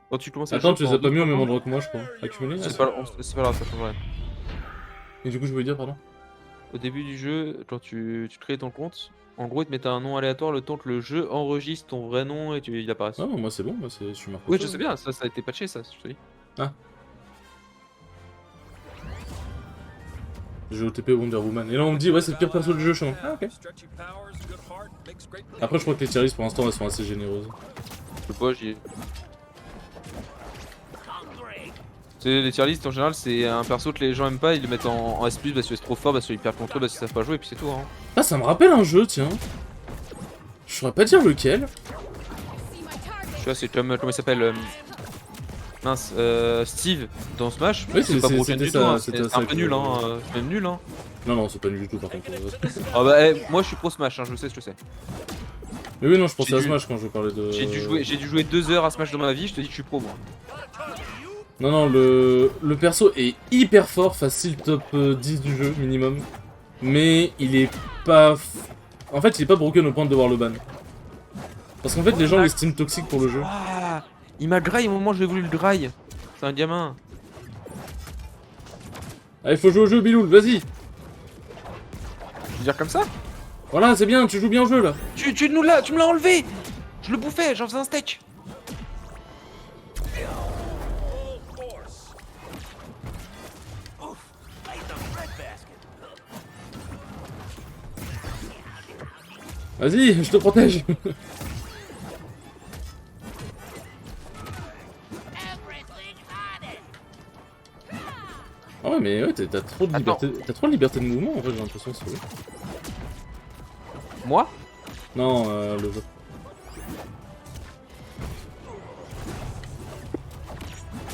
Quand tu commences ça. à Attends jouer tu les as pendant pas mis au 2-3 même ans- endroit que moi je crois. Accumulé? C'est pas grave, ça change rien. Et du coup je voulais dire pardon. Au début du jeu, quand tu crées ton compte, en gros il te mettait un nom aléatoire le temps que le jeu enregistre ton vrai nom et il apparaisse. Ah non moi c'est bon, moi je suis marqué. Oui je sais bien, ça a été patché ça, je te dis. J'ai OTP Wonder Woman. Et là on me dit ouais c'est le pire perso du jeu je suis en mode, ah ok. Stretchy powers, good heart, makes great Après je crois que les tier lists pour l'instant elles sont assez généreuses. Je sais pas, j'y ai. C'est les tier list en général, c'est un perso que les gens aiment pas, ils le mettent en S+, parce que c'est trop fort, parce qu'ils perdent contrôle, parce qu'ils savent pas jouer, et puis c'est tout. Hein. Ah ça me rappelle un jeu tiens. Je saurais pas dire lequel. Tu vois, c'est comme, comment il s'appelle mince, Steve dans Smash, Oui, c'est pas broken c'était du ça, tout, hein, c'était c'est ça un peu que- nul, hein, c'est même nul. Hein. Non non c'est pas nul du tout par contre. Ah bah, moi je suis pro Smash, hein, je sais ce que c'est. Mais oui non je pensais J'ai à dû- Smash quand je parlais de... J'ai dû jouer 2 heures à Smash dans ma vie, je te dis que je suis pro moi. Non non le perso est hyper fort, facile top 10 du jeu minimum. Mais il est pas... En fait il est pas broken au point de devoir le ban. Parce qu'en fait les gens l'estiment toxique pour le jeu. Ah, il m'a dry au moment où j'ai voulu le dry. C'est un gamin. Allez faut jouer au jeu Biloul, vas-y. Je veux dire comme ça? Voilà c'est bien, tu joues bien au jeu là. Tu me l'as enlevé! Je le bouffais, j'en faisais un steak! force. Oof, I ate the bread basket. Vas-y, je te protège. Ah ouais mais ouais t'as trop de Attends. liberté. T'as trop de liberté de mouvement en fait j'ai l'impression ce jeu. Moi? Non le jeu.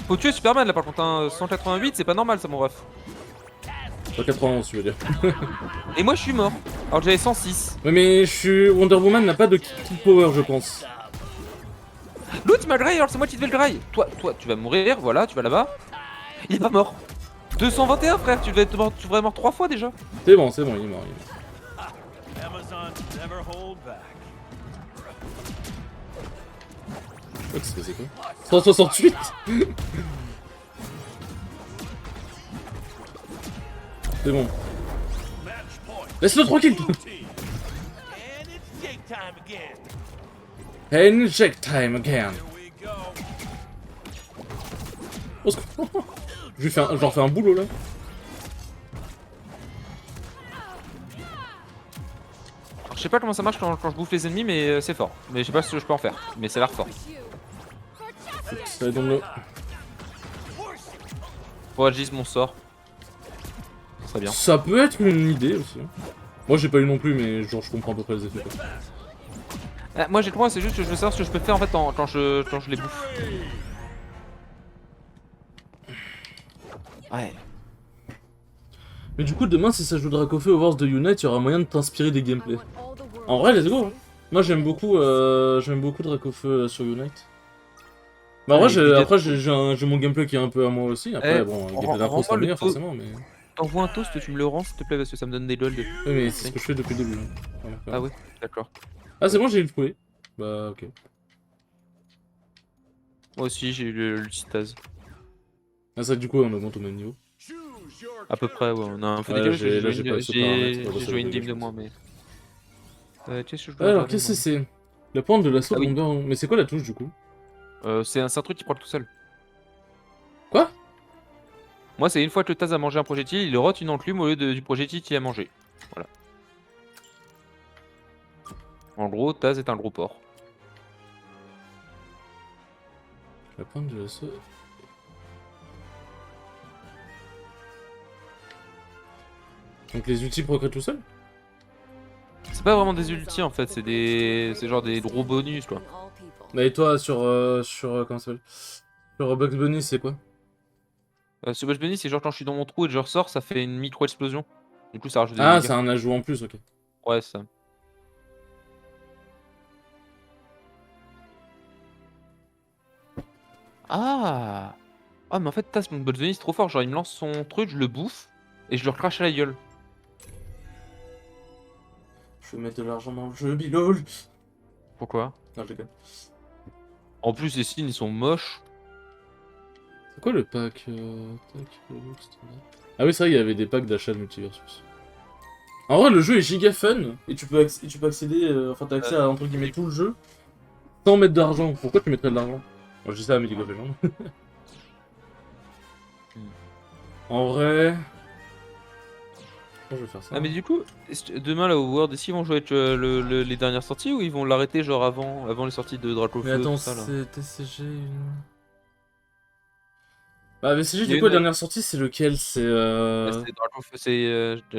Faut tuer Superman là par contre, hein. 188 c'est pas normal ça mon ref. Pas 91 tu veux dire. Et moi je suis mort, alors que j'avais 106. Ouais mais je suis... Wonder Woman n'a pas de kill power je pense. L'autre m'a graille alors c'est moi qui devais le graille. Toi tu vas mourir, voilà, tu vas là-bas. Il est pas mort. 221 frère, tu devrais être mort 3 fois déjà. C'est bon il est mort. Never hold back. Oh, qu'est-ce que c'est quoi 168. C'est bon. Match point. Laisse-le tranquille. Blue team. And it's take time again. Handshake time again. Here we go. Au secours. Je leur fais un boulot là. Alors, je sais pas comment ça marche quand je bouffe les ennemis, mais c'est fort. Mais je sais pas ce que je peux en faire. Mais ça a l'air fort. Ça va dans le... Faut agir mon sort. Ça serait bien. Ça peut être une idée aussi. Moi j'ai pas eu non plus, mais genre je comprends à peu près les effets. Quoi. Moi j'ai le droit, c'est juste que je veux savoir ce que je peux faire en fait quand je les bouffe. Ouais. Mais du coup demain si ça joue Dracofeu au Wars de Unite, il y aura moyen de t'inspirer des gameplays. En vrai, let's go. Hein. Moi j'aime beaucoup Dracofeu sur Unite. Bah en vrai, après j'ai mon gameplay qui est un peu à moi aussi. Après bon, le gameplay d'impro sera meilleur forcément, mais... T'envoies un toast, tu me le rends s'il te plaît parce que ça me donne des lol. Oui mais c'est ce que je fais depuis le début. Hein. Ah ouais, d'accord. Ah c'est bon, j'ai eu le poulet. Bah ok. Moi aussi j'ai eu le citase. Ah ça du coup on augmente au même niveau. À peu près, ouais, on a un peu Ouais, décalé, là, j'ai pas ce paramètre, ouais, j'ai ça joué une va game de dégager, moins, mais... qu'est-ce que je dois Alors regarder, qu'est-ce que moi c'est la pointe de l'assaut Ah oui. bomber. Mais c'est quoi la touche du coup? C'est un truc qui prend tout seul. Quoi? Moi, c'est une fois que le Taz a mangé un projectile, il rote une enclume au lieu du projectile qu'il a mangé. Voilà. En gros, Taz est un gros porc. La pointe de l'assaut... Donc les ultis procréent tout seul? C'est pas vraiment des ultis en fait, c'est genre des gros bonus quoi. Bah et toi sur comment ça s'appelle? Sur Bugs Bunny c'est quoi? Ce Bugs Bunny, c'est genre quand je suis dans mon trou et que je ressors, ça fait une micro-explosion. Du coup, ça rajoute des Ah dégâts. c'est un ajout en plus, ok. Ouais, c'est ça. Ah! Ah, mais en fait, Taz, mon Bugs Bunny, c'est trop fort. Genre, il me lance son truc, je le bouffe et je le recrache à la gueule. Je vais mettre de l'argent dans le jeu, Bilol. Pourquoi? Non je déconne. En plus, les signes, ils sont moches. C'est quoi le pack tac, le look standard. Ah oui c'est vrai il y avait des packs d'achat de Multiversus. En vrai le jeu est giga fun et tu peux accéder, enfin t'as accès à entre guillemets tout le jeu sans mettre d'argent. Pourquoi tu mettrais de l'argent? Moi je dis ça à mes League of Legends. En vrai... Comment je vais faire ça? Ah, mais du coup, demain là au World, est-ce qu'ils vont jouer avec les dernières sorties ou ils vont l'arrêter genre avant les sorties de Dracofeu? Mais attends, tout ça, là c'est TCG une... Bah VCG Il y a du coup la une- dernière sortie c'est lequel? C'est C'est Dracofeu,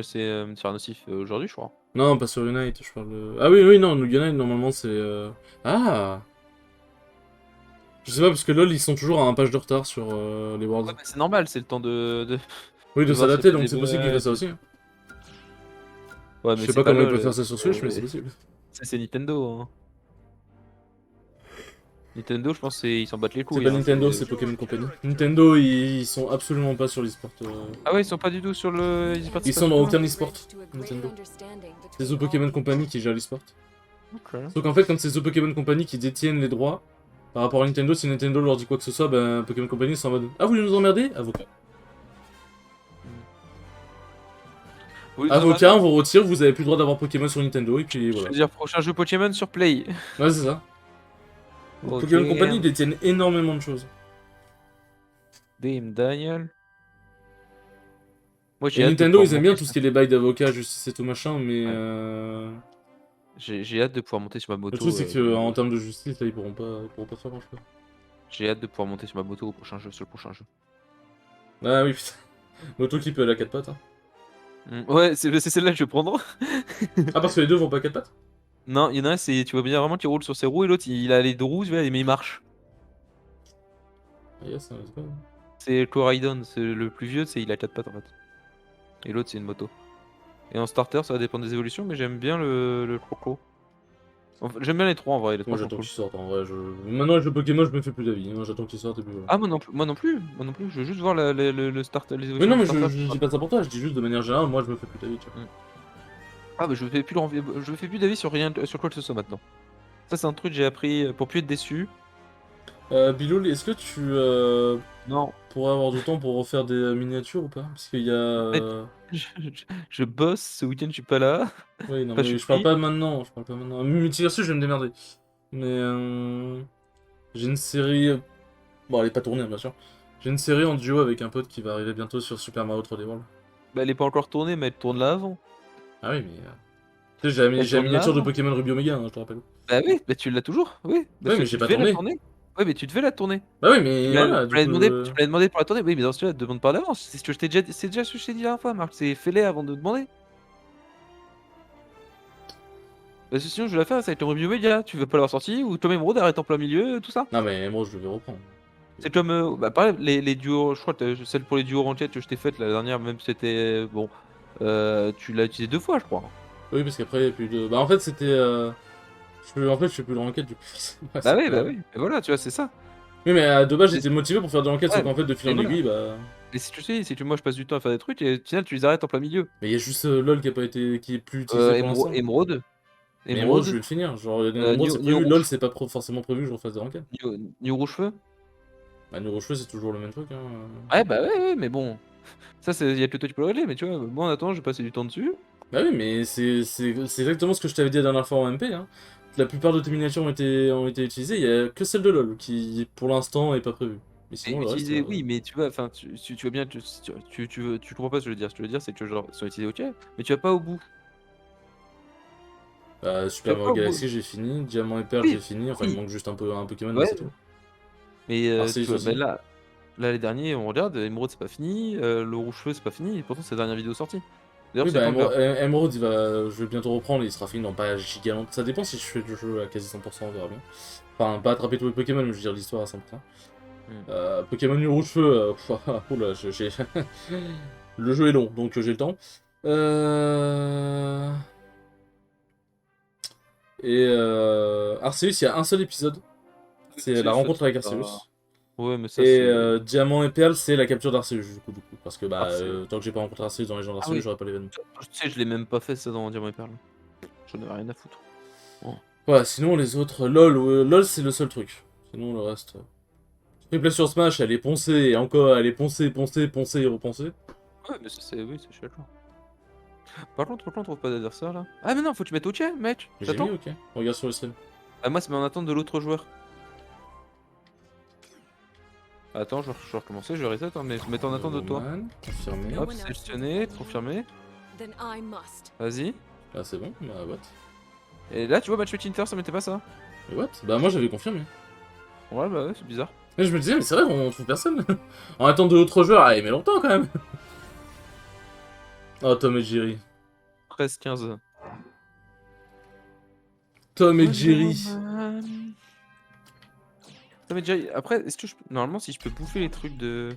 c'est Tyrannosif aujourd'hui, je crois. Non pas sur Unite, je parle de... Ah oui non, Unite normalement c'est... Ah je sais pas parce que LoL ils sont toujours à un page de retard sur les Worlds. Ouais, mais c'est normal, c'est le temps de... Oui de voir s'adapter si donc les c'est possible qu'ils fassent ça aussi. Hein. Ouais, Je mais sais c'est pas comment ils LoL, peuvent faire ça sur Switch mais c'est possible. c'est Nintendo. Hein. Nintendo, je pense qu'ils s'en battent les C'est couilles. pas hein, Nintendo, c'est Pokémon Company. Nintendo ils sont absolument pas sur l'e-sport. Ah ouais, ils sont pas du tout sur le... Ils sont dans aucun e-sport, Nintendo. C'est The Pokémon Company qui gère l'e-sport. Ok. Sauf qu'en fait, comme c'est The Pokémon Company qui détiennent les droits, par rapport à Nintendo, si Nintendo leur dit quoi que ce soit, ben Pokémon Company c'est en mode ah vous voulez nous emmerder? Avocat. Avocat, on vous retire, vous avez plus le droit d'avoir Pokémon sur Nintendo et puis Je voilà. veux dire, prochain jeu Pokémon sur Play. Ouais c'est ça. Ok. Pokémon Company ils détiennent énormément de choses. Damn, Daniel. Moi, Et hâte de Nintendo pouvoir ils aiment bien monter tout ce qui est les bails d'avocat, justice et tout machin, mais Ouais. J'ai hâte de pouvoir monter sur ma moto. le truc c'est que en termes de justice là ils pourront pas faire grand chose. J'ai hâte de pouvoir monter sur ma moto au prochain jeu, sur le prochain jeu. Ah oui putain. Moto qui peut aller à 4 pattes. Hein. Ouais, c'est celle-là que je vais prendre. Ah parce que les deux vont pas à 4 pattes? Non, il y en a un, tu vois bien vraiment qu'il roule sur ses roues et l'autre il a les deux roues, tu vois, mais il marche. Ah yes, let's go. C'est Coraidon, c'est le plus vieux, il a 4 pattes en fait. Et l'autre c'est une moto. Et en starter, ça va dépendre des évolutions, mais j'aime bien le Croco. Enfin, j'aime bien les trois en vrai, les trois Moi sont j'attends cool. qu'ils sortent en vrai. Maintenant avec le Pokémon je me fais plus d'avis. Hein. J'attends qu'ils sortent et puis voilà. Ah, moi non plus, je veux juste voir le start, les Mais évolutions. non mais du starter. je dis pas ça pour toi, je dis juste de manière générale, moi je me fais plus d'avis tu vois. Ah bah je fais plus d'avis sur rien, sur quoi que ce soit maintenant. Ça c'est un truc que j'ai appris pour plus être déçu. Biloul, est-ce que tu Non, pourrais avoir du temps pour refaire des miniatures ou pas? Parce qu'il y a... je bosse, ce week-end je suis pas là. Oui, non, Enfin, mais je parle pas maintenant, je parle pas maintenant. Multiversus, je vais me démerder. Mais j'ai une série... Bon, elle est pas tournée, bien sûr. J'ai une série en duo avec un pote qui va arriver bientôt sur Super Mario 3D World. Bah elle est pas encore tournée mais elle tourne là avant. Ah oui, mais... Tu sais, Elle j'ai la tourne miniature là, de non Pokémon Ruby Omega, hein, je te rappelle. Bah oui, bah tu l'as toujours, oui. Bah, Ouais, mais tu j'ai pas devais la tourné. tourner. Ouais mais tu devais la tourner. Bah oui, mais voilà, Tu me l'as demandé pour la tourner, oui mais dans ce cas-là, demande pas d'avance. C'est ce que je t'ai déjà, c'est déjà ce que je t'ai dit la dernière fois, Marc, c'est fais-les avant de demander. Parce que sinon je vais la faire, ça va être le Ruby Omega, tu veux pas l'avoir sorti, ou Tom Emerald arrête en plein milieu, tout ça. Non, mais moi, je vais reprendre. C'est comme, bah pareil, les duos, je crois que celle pour les duos ranquettes que je t'ai faite la dernière, même si c'était, bon, tu l'as utilisé 2 fois je crois. Oui, parce qu'après, il y a plus de... Bah, en fait, c'était... En fait, je fais plus de l'enquête, du coup. Ouais, Bah c'est pas- oui, et voilà, tu vois, c'est ça. Oui, mais de base, j'étais motivé pour faire de l'enquête, Ouais, sauf qu'en fait, de fil et en voilà. aiguille, bah... Et si tu sais, si tu, moi je passe du temps à faire des trucs, et au final tu les arrêtes en plein milieu. Mais il y a juste LoL qui a pas été... qui est plus utilisé pour l'instant. Émeraude. Mais Emerald, je vais le finir. Genre, Emerald, c'est New prévu. LoL, Rouge. c'est pas forcément prévu que je refasse de l'enquête. New Rouge-Feu. Bah, New Rochefeu, c'est toujours le même truc, hein. Ouais, bah ouais, mais bon. Ça, il y a que toi qui peux le régler, mais tu vois, moi en attendant, j'ai passé du temps dessus. Bah oui, mais c'est exactement ce que je t'avais dit la dernière fois en MP, hein. La plupart de tes miniatures ont été utilisées, il y a que celle de LoL qui, pour l'instant, est pas prévue. Mais Et sinon, le reste... utiliser, oui, mais tu vois, enfin, tu vois bien, tu comprends pas ce que je veux dire. Ce que je veux dire, c'est que genre, ils sont utilisés, ok, mais tu vas pas au bout. Bah, Tu Super vas pas Mario au bout. Galaxy, j'ai fini. Diamant et Perle, Oui, j'ai fini. Enfin, il oui. me manque juste un Pokémon, mais Ouais. c'est tout. Mais Arceus tu vois, aussi. bah, là, les derniers, on regarde, Emerald, c'est pas fini, le Rouge-Feu, c'est pas fini, et pourtant, c'est la dernière vidéo sortie. D'ailleurs, Oui, c'est bah, pas encore. Emerald, je vais bientôt reprendre, il sera fini dans pas giga longtemps. Ça dépend si je fais le jeu à quasi 100%, on verra bien. Enfin, pas attraper tous les Pokémon, mais je veux dire l'histoire à 100%. Pokémon Nu Rouge-Feu, oula, j'ai... le jeu est long, donc j'ai le temps. Et Arceus, il y a un seul épisode. C'est la rencontre avec Arceus. Ouais, mais ça, Et c'est. Diamant et Perle, c'est la capture d'Arceus, du coup. Parce que bah, Arceus. tant que j'ai pas rencontré Arceus dans les gens d'Arceus, oui. j'aurai pas l'événement. Tu sais, je l'ai même pas fait ça dans Diamant et Perle. J'en avais rien à foutre. Ouais, sinon les autres, LoL c'est le seul truc. Sinon le reste... Replay sur Smash, elle est poncée, et encore, elle est poncée, poncée et repensée. Ouais, mais c'est. Oui, c'est chouette. Par contre, pourquoi on trouve pas d'adversaire là? Ah, mais non, faut que tu mettes OK, mec! J'ai T'attends? mis, ok. Regarde sur le stream. Ah, moi, c'est en attente de l'autre joueur. Attends, je vais recommencer, je vais reset, hein, mais je mets en attente de toi. Roman, confirmé. Hop, sélectionné, confirmé. Then I must. Vas-y. Ah c'est bon, bah what? Et là, tu vois, match with Inter, ça mettait pas ça. Mais what? Bah moi j'avais confirmé. Ouais, bah ouais, c'est bizarre. Mais je me disais, mais c'est vrai, on trouve personne. En attente de l'autre joueur, ah il met longtemps quand même. Oh, Tom et Jerry. 13-15. Tom et Jerry. Tom et Jerry. Après, est-ce que normalement, si je peux bouffer les trucs de.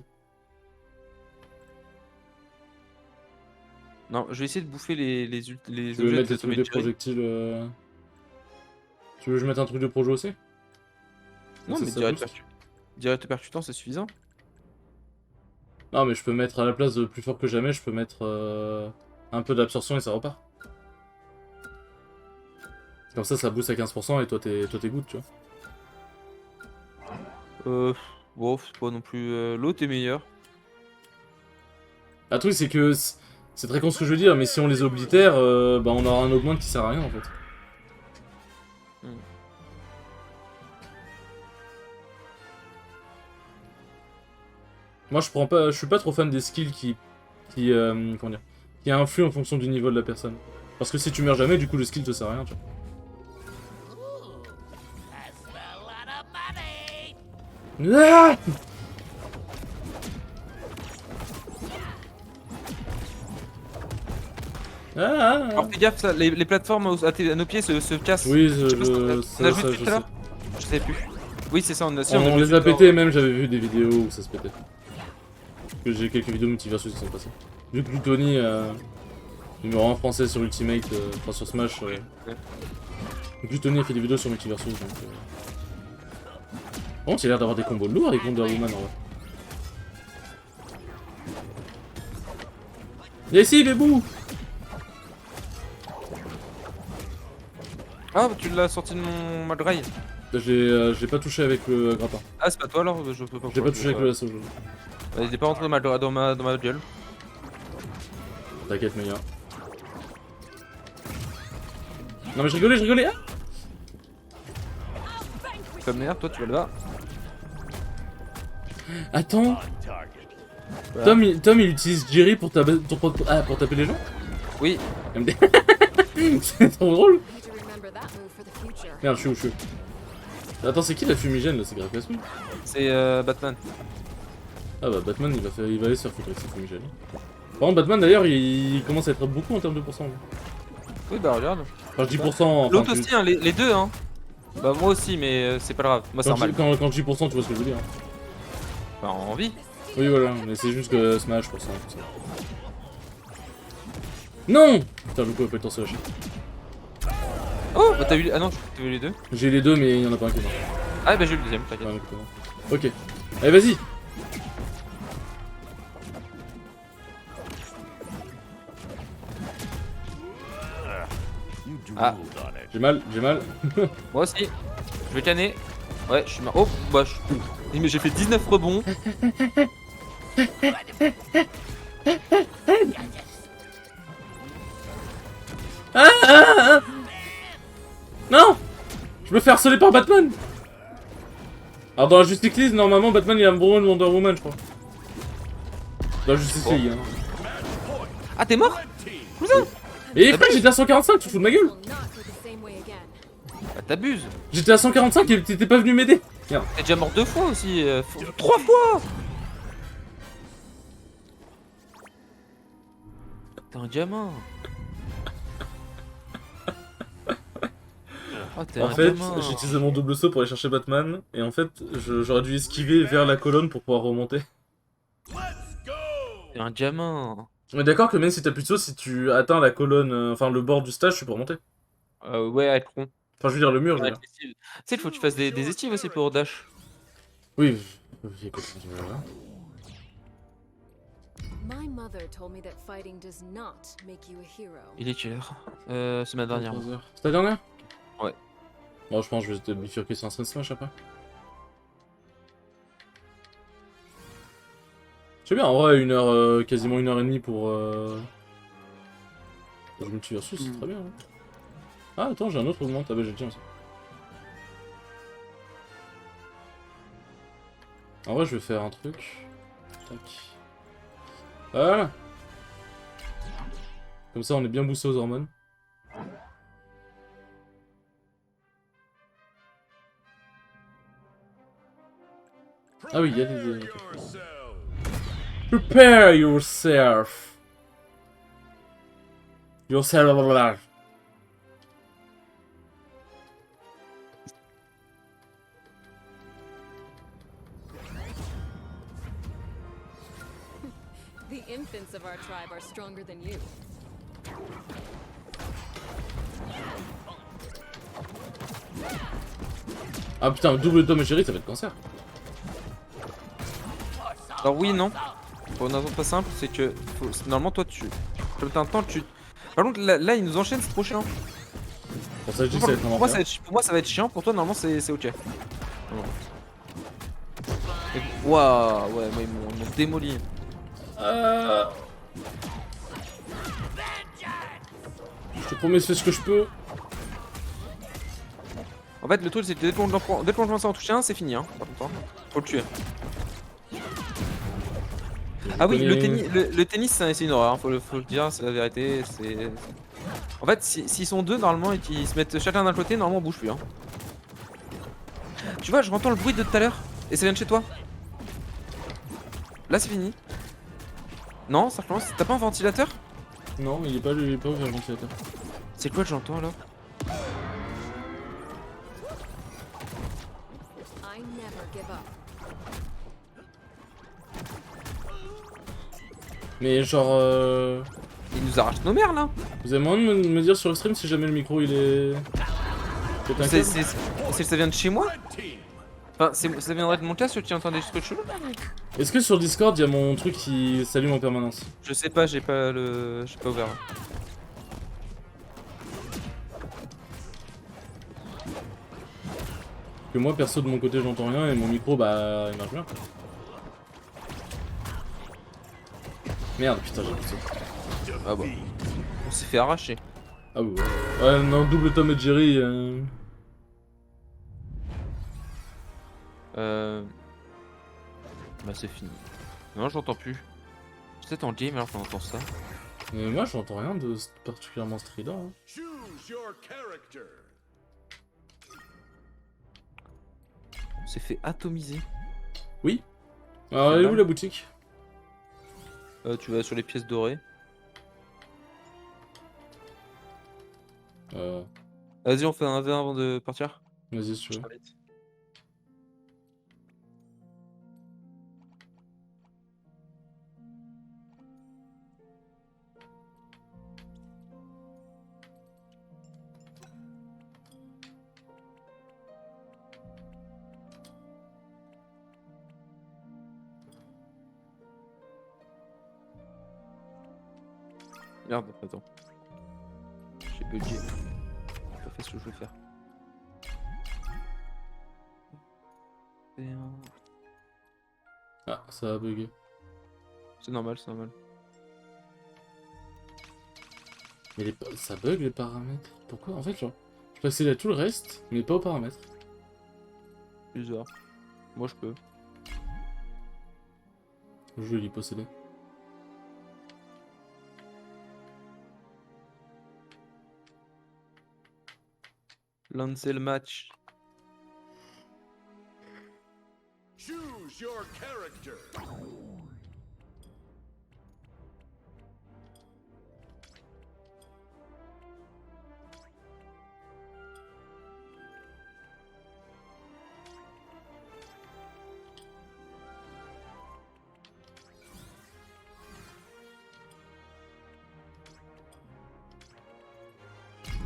Non, je vais essayer de bouffer les Tu veux objets mettre de des Tom trucs et de Jerry. projectiles Tu veux que je mette un truc de projet aussi? Non, Ça, mais ça direct, booste. direct percutant, c'est suffisant. Non mais je peux mettre à la place de plus fort que jamais, je peux mettre un peu d'absorption et ça repart. Comme ça booste à 15% et toi t'es good, tu vois. Bon, c'est pas non plus. L'autre est meilleur. Le truc c'est que c'est très con ce que je veux dire, mais si on les oblitère, bah on aura un augmente qui sert à rien en fait. Moi je suis pas trop fan des skills comment dire, qui influent en fonction du niveau de la personne. Parce que si tu meurs jamais, du coup le skill te sert à rien, tu vois. I smell a lot of money. Ah Alors fais gaffe, ça, les plateformes à nos pieds se cassent. Oui, Je sais pas si on a ça, vu tout je à l'heure. sais. Je sais plus. Oui, c'est ça, on a On vu les a tout à l'heure. pétés, même j'avais vu des vidéos où ça se pétait. Parce que j'ai quelques vidéos multiversus qui sont passées. Vu que Tony, numéro 1 français sur Ultimate, enfin sur Smash, Tony a fait des vidéos sur multiversus donc. Par contre, il a l'air d'avoir des combos lourds avec Wonder Woman en vrai. Viens ici, Bébou! Ah, tu l'as sorti de mon Malgrail. J'ai pas touché avec le grappin. Ah, c'est pas toi alors? Je peux pas. J'ai pas touché avec le lasso. Il est pas rentré dans ma gueule. T'inquiète, meilleur. Non mais je rigolais, ah. Comme merde, toi tu vas là. Attends, On target. Tom il utilise Jerry pour taper les gens? Oui. MD. C'est trop drôle. Need to remember that move for the future. Merde, je suis où je suis. Attends, c'est qui la fumigène là? C'est grave casse. C'est Batman. Ah bah Batman il va aller se faire foutre avec ses fumigènes. Par contre Batman d'ailleurs il commence à être beaucoup en termes de pourcent. Oui, bah regarde. Enfin je dis pourcent, enfin, L'autre aussi, hein, les deux, hein. Bah moi aussi, mais c'est pas grave. Moi c'est normal. quand je dis pourcent tu vois ce que je veux dire. Bah en vie. Oui voilà, mais c'est juste que Smash pour ça. Non. Putain je pouvais pas le temps se lâcher. Oh, bah t'as vu. Ah non, t'as vu les deux. J'ai les deux mais il y en a pas un qui est mort. Ah, bah j'ai eu le deuxième, t'inquiète. Ouais, un qui est mort. Ok. Allez vas-y. You drooled Ah. on it. J'ai mal. Moi aussi. Je vais canner. Ouais, je suis mort. Oh, bah je. Mais j'ai fait 19 rebonds. Non. Je me fais harceler par Batman. Alors dans la Justice League, normalement Batman il a un bon Wonder Woman je crois. Dans la Justice League hein. Ah, t'es mort? Et frère j'étais à 145, tu te fous de ma gueule. Will not go the same way again. Bah t'abuses. J'étais à 145 et t'étais pas venu m'aider. Merde. T'es déjà mort 2 fois aussi. 3 fois. T'es un gamin. Oh, t'es En un fait, gamin. j'ai utilisé mon double saut pour aller chercher Batman et en fait j'aurais dû esquiver vers la colonne pour pouvoir remonter. T'es un gamin. On est d'accord que même si t'as plus de saut, si tu atteins la colonne, enfin le bord du stage, tu peux remonter. Ouais, avec rond. Enfin je veux dire le mur, je veux Avec dire. l'esquive. Tu sais, il faut que tu fasses des esquives aussi pour Dash. Oui, écoute, voilà. My mother told me that fighting does not make you a hero. Il est quelle heure? C'est ma dernière. 3 heures. C'est ta dernière? Ouais. Bon, je pense que je vais te bifurquer sur un Sun Smash après. C'est bien, en vrai, quasiment 1h30 pour. Je me tue versus, c'est très bien. Hein. Ah, attends, j'ai un autre augmente. Ah, bah, j'ai déjà aussi. En vrai, je vais faire un truc. Tac. Voilà. Comme ça, on est bien boosté aux hormones. Ah oui, il y a des... Prepare yourself. Yourself. The infants of our tribe are stronger than you. Ah putain, double Tom et Jerry, ça va être cancer. Alors oui, non. Pour une raison très simple, c'est que normalement toi tu... Comme t'as un temps, tu... Par contre là ils nous enchaînent, c'est trop chiant. Pour ça, je dis que ça va être un Pour moi, enfer. pour moi ça va être chiant, pour toi normalement c'est ok. Waouh, ouais, moi ils m'ont démoli. Je te promets, je fais ce que je peux. En fait le truc c'est que dès qu'on commence à en toucher un, c'est fini hein. Par contre, hein. Faut le tuer. Ah oui, le tennis c'est une horreur, hein, faut le dire, c'est la vérité. En fait, s'ils sont deux normalement et qu'ils se mettent chacun d'un côté, normalement on bouge plus. Hein. Tu vois, je entends le bruit de tout à l'heure et ça vient de chez toi. Là c'est fini. Non, ça recommence. T'as pas un ventilateur? Non, il est pas ouvert le ventilateur. C'est quoi que j'entends là? I never give up. Mais genre... Il nous arrache nos mères là. Vous avez moyen de me dire sur le stream si jamais le micro il est... Ça vient de chez moi? Enfin, ça viendrait de mon cas si tu entends des trucs chelous? Est-ce que sur Discord il y a mon truc qui s'allume en permanence? Je sais pas, j'ai pas ouvert. que moi, perso, de mon côté, j'entends rien et mon micro, bah, il marche bien. Merde, putain, j'ai poussé. Ah bah. On s'est fait arracher. Ah ouais. Ouais, non, double Tom et Jerry. Bah c'est fini. Non, j'entends plus. Peut-être en game alors qu'on entend ça. Mais moi, j'entends rien de particulièrement strident. Hein. Choose your character. On s'est fait atomiser. Alors, elle est où la boutique? Tu vas sur les pièces dorées. Vas-y, on fait un V1 avant de partir. Vas-y, si tu veux. Merde, attends. J'ai bugué. J'ai pas fait ce que je voulais faire. Ah, ça a bugué. C'est normal, c'est normal. Mais ça bug les paramètres. Pourquoi? En fait, genre, je peux accéder à tout le reste, mais pas aux paramètres. Bizarre. Moi je peux. Je vais l'y posséder. Lancer le match. Choose your character.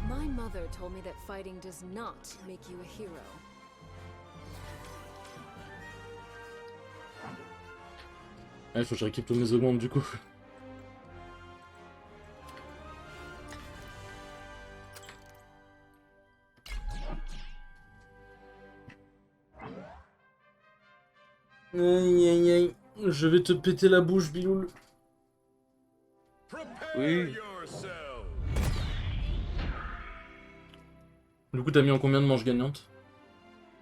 My mother told me that fighting does not make you a hero. Ouais, faut que je récupère tous mes augmentes du coup. Aïe aïe aïe. Je vais te péter la bouche, Biloul. Prepare Oui. yourself. Du coup, t'as mis en combien de manches gagnantes?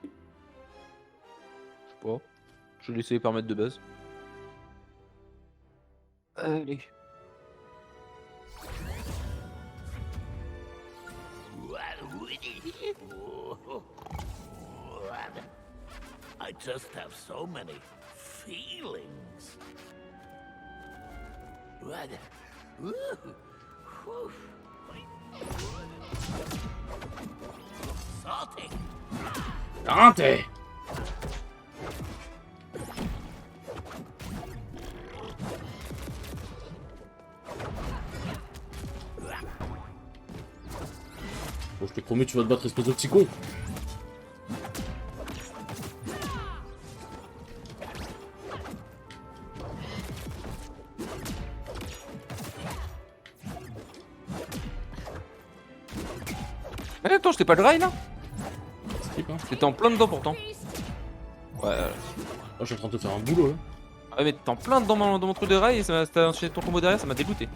Je sais pas. Je vais laisser les paramètres de base. Allez. I just have so many feelings. Salty. Arrêtez! Bon, je te promets, tu vas te battre, espèce de petit con. Eh, attends, j'étais pas le rail là? Skip, hein. T'étais en plein dedans pourtant. Ouais. Oh, je suis en train de te faire un boulot là. Ah mais t'es en plein dedans dans mon truc de rail et ça t'as enchaîné ton combo derrière, ça m'a dégoûté.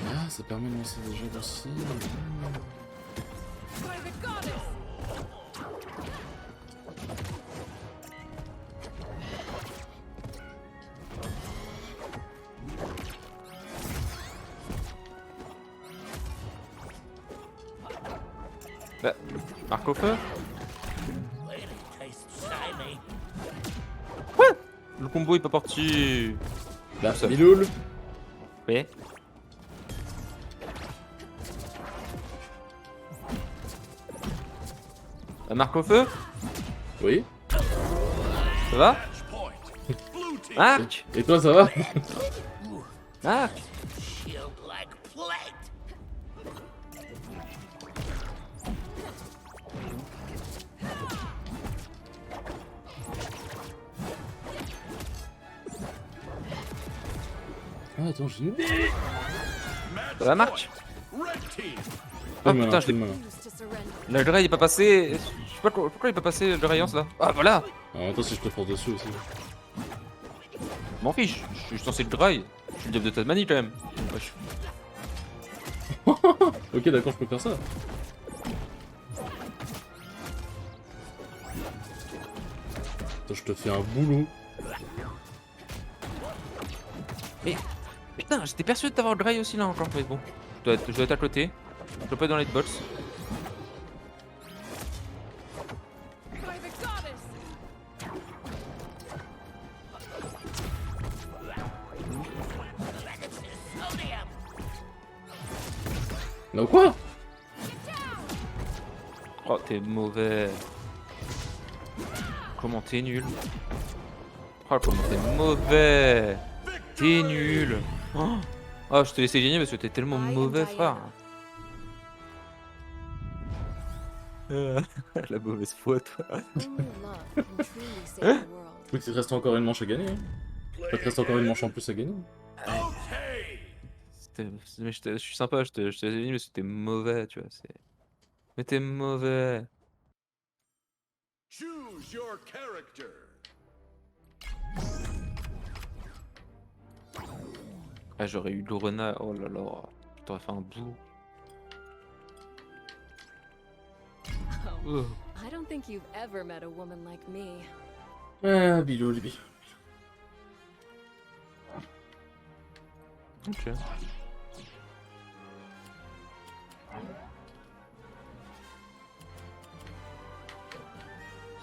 Ah, ça permet de lancer des jeux aussi. Bah, marque au feu. It tastes shiny. Le combo est pas parti. Bah, Ça. Biloul. Oui. Marque au feu. Oui. Ça va? Point. Blue team. Marc. Et toi, ça va? Marc. Shield like plate. Ah, attends, j'ai une idée. Ça va Marc? Ah malin, putain, je t'es l'ai. malin. Refuse to surrender. Le Dry il est pas passé. Je sais pas pourquoi il est pas passé le Rayance là. Ah voilà. En même temps, si je te force dessus aussi. M'en fiche. Je suis censé le Dry. Je suis le diable de Tasmanie quand même. Wesh. Ok, d'accord, je peux faire ça. Attends, je te fais un boulot. Putain, j'étais persuadé d'avoir le Dry aussi là encore. Mais bon. Je dois être à côté. Je dois pas être dans les box. By the goddess! Non, quoi? Oh, t'es mauvais. Comment t'es nul. Oh, comment t'es mauvais. T'es nul. Oh, oh, je t'ai laissé gagner parce que t'es tellement mauvais, frère. La mauvaise foi, toi. Only love can truly save the world. Oui, il te reste encore une manche à gagner. Hein. Il te reste encore une manche en plus à gagner. Mais je suis sympa, je te laisse gagner parce que t'es mauvais, tu vois. Mais t'es mauvais. Choose your character. Ah, j'aurais eu Lorena. Oh là là. Je t'aurais fait un bout. Oh, I don't think you've ever met a woman like me. Ah, Bilou, les billes. Ok. «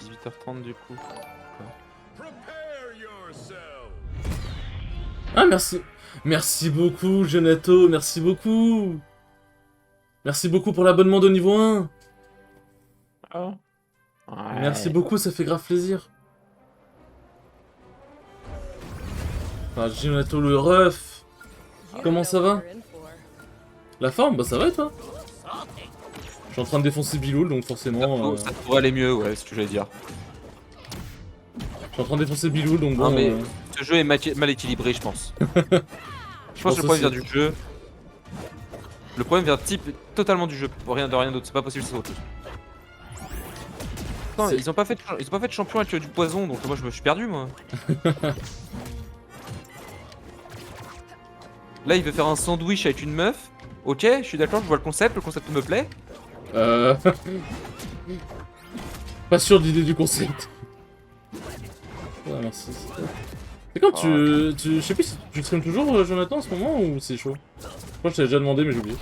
18h30 du coup. Prepare yourself. Ah, merci. Merci beaucoup, Genato. Merci beaucoup. Merci beaucoup pour l'abonnement de niveau 1. Ah. Merci beaucoup, ça fait grave plaisir. Ah, Genato le ref. You Comment know ça va? what you're in for. La forme, bah ça va et toi? Je suis en train de défoncer Biloul, donc forcément... Ça pourrait aller mieux, ouais, c'est ce que j'allais dire. Je suis en train de défoncer Biloul, donc bon... Non mais ce jeu est mal équilibré, je pense. Je pense que le problème vient du jeu. Le problème vient totalement du jeu, rien d'autre, c'est pas possible que ce soit autre chose. Putain, ils ont pas fait de champion avec du poison, donc moi je me suis perdu moi. Là il veut faire un sandwich avec une meuf. Ok, je suis d'accord, je vois le concept me plaît. Pas sûr de l'idée du concept. Ouais, merci. C'est quand je sais plus si tu stream toujours, Jonathan, en ce moment, ou c'est chaud? Je crois que je t'avais déjà demandé, mais j'ai oublié.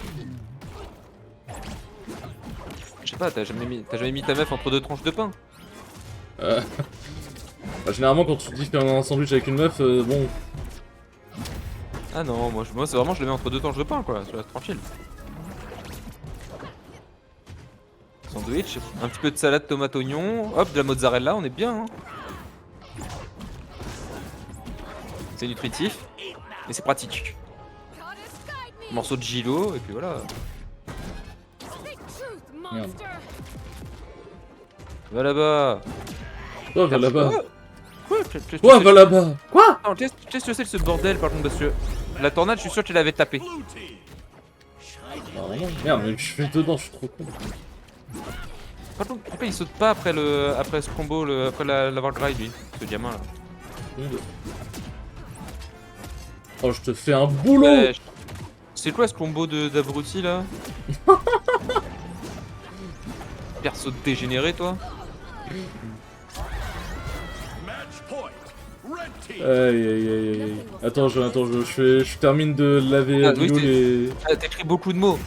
Je sais pas, t'as jamais mis ta meuf entre deux tranches de pain. Bah, généralement, quand tu dis faire un sandwich avec une meuf, bon... Ah non, moi c'est vraiment je le mets entre deux tranches de pain quoi, tu vois, tranquille. Sandwich, un petit peu de salade tomate oignon, hop, de la mozzarella, on est bien hein. C'est nutritif, et c'est pratique. Goddess guide me! Morceau de gilo, et puis voilà. Speak truth, Merde. monster! Va là-bas. Oh, va là-bas. Quoi Quoi, va là-bas? Quoi? Non, qu'est-ce que c'est ce bordel par contre, parce que la tornade, je suis sûr qu'elle avait tapé. Blue team. Ah, vraiment? Merde, mais je suis dedans, je suis trop con. Par contre, pourquoi il saute pas après ce combo, après l'avoir grind lui, ce gamin là? Oh, je te fais un boulot! Ouais, c'est quoi ce combo d'abruti là? Perso dégénéré toi? Match point. Red team. Aïe aïe aïe aïe. Attends, je termine de laver Ah, oui, Biloul et... Ah, t'écris beaucoup de mots.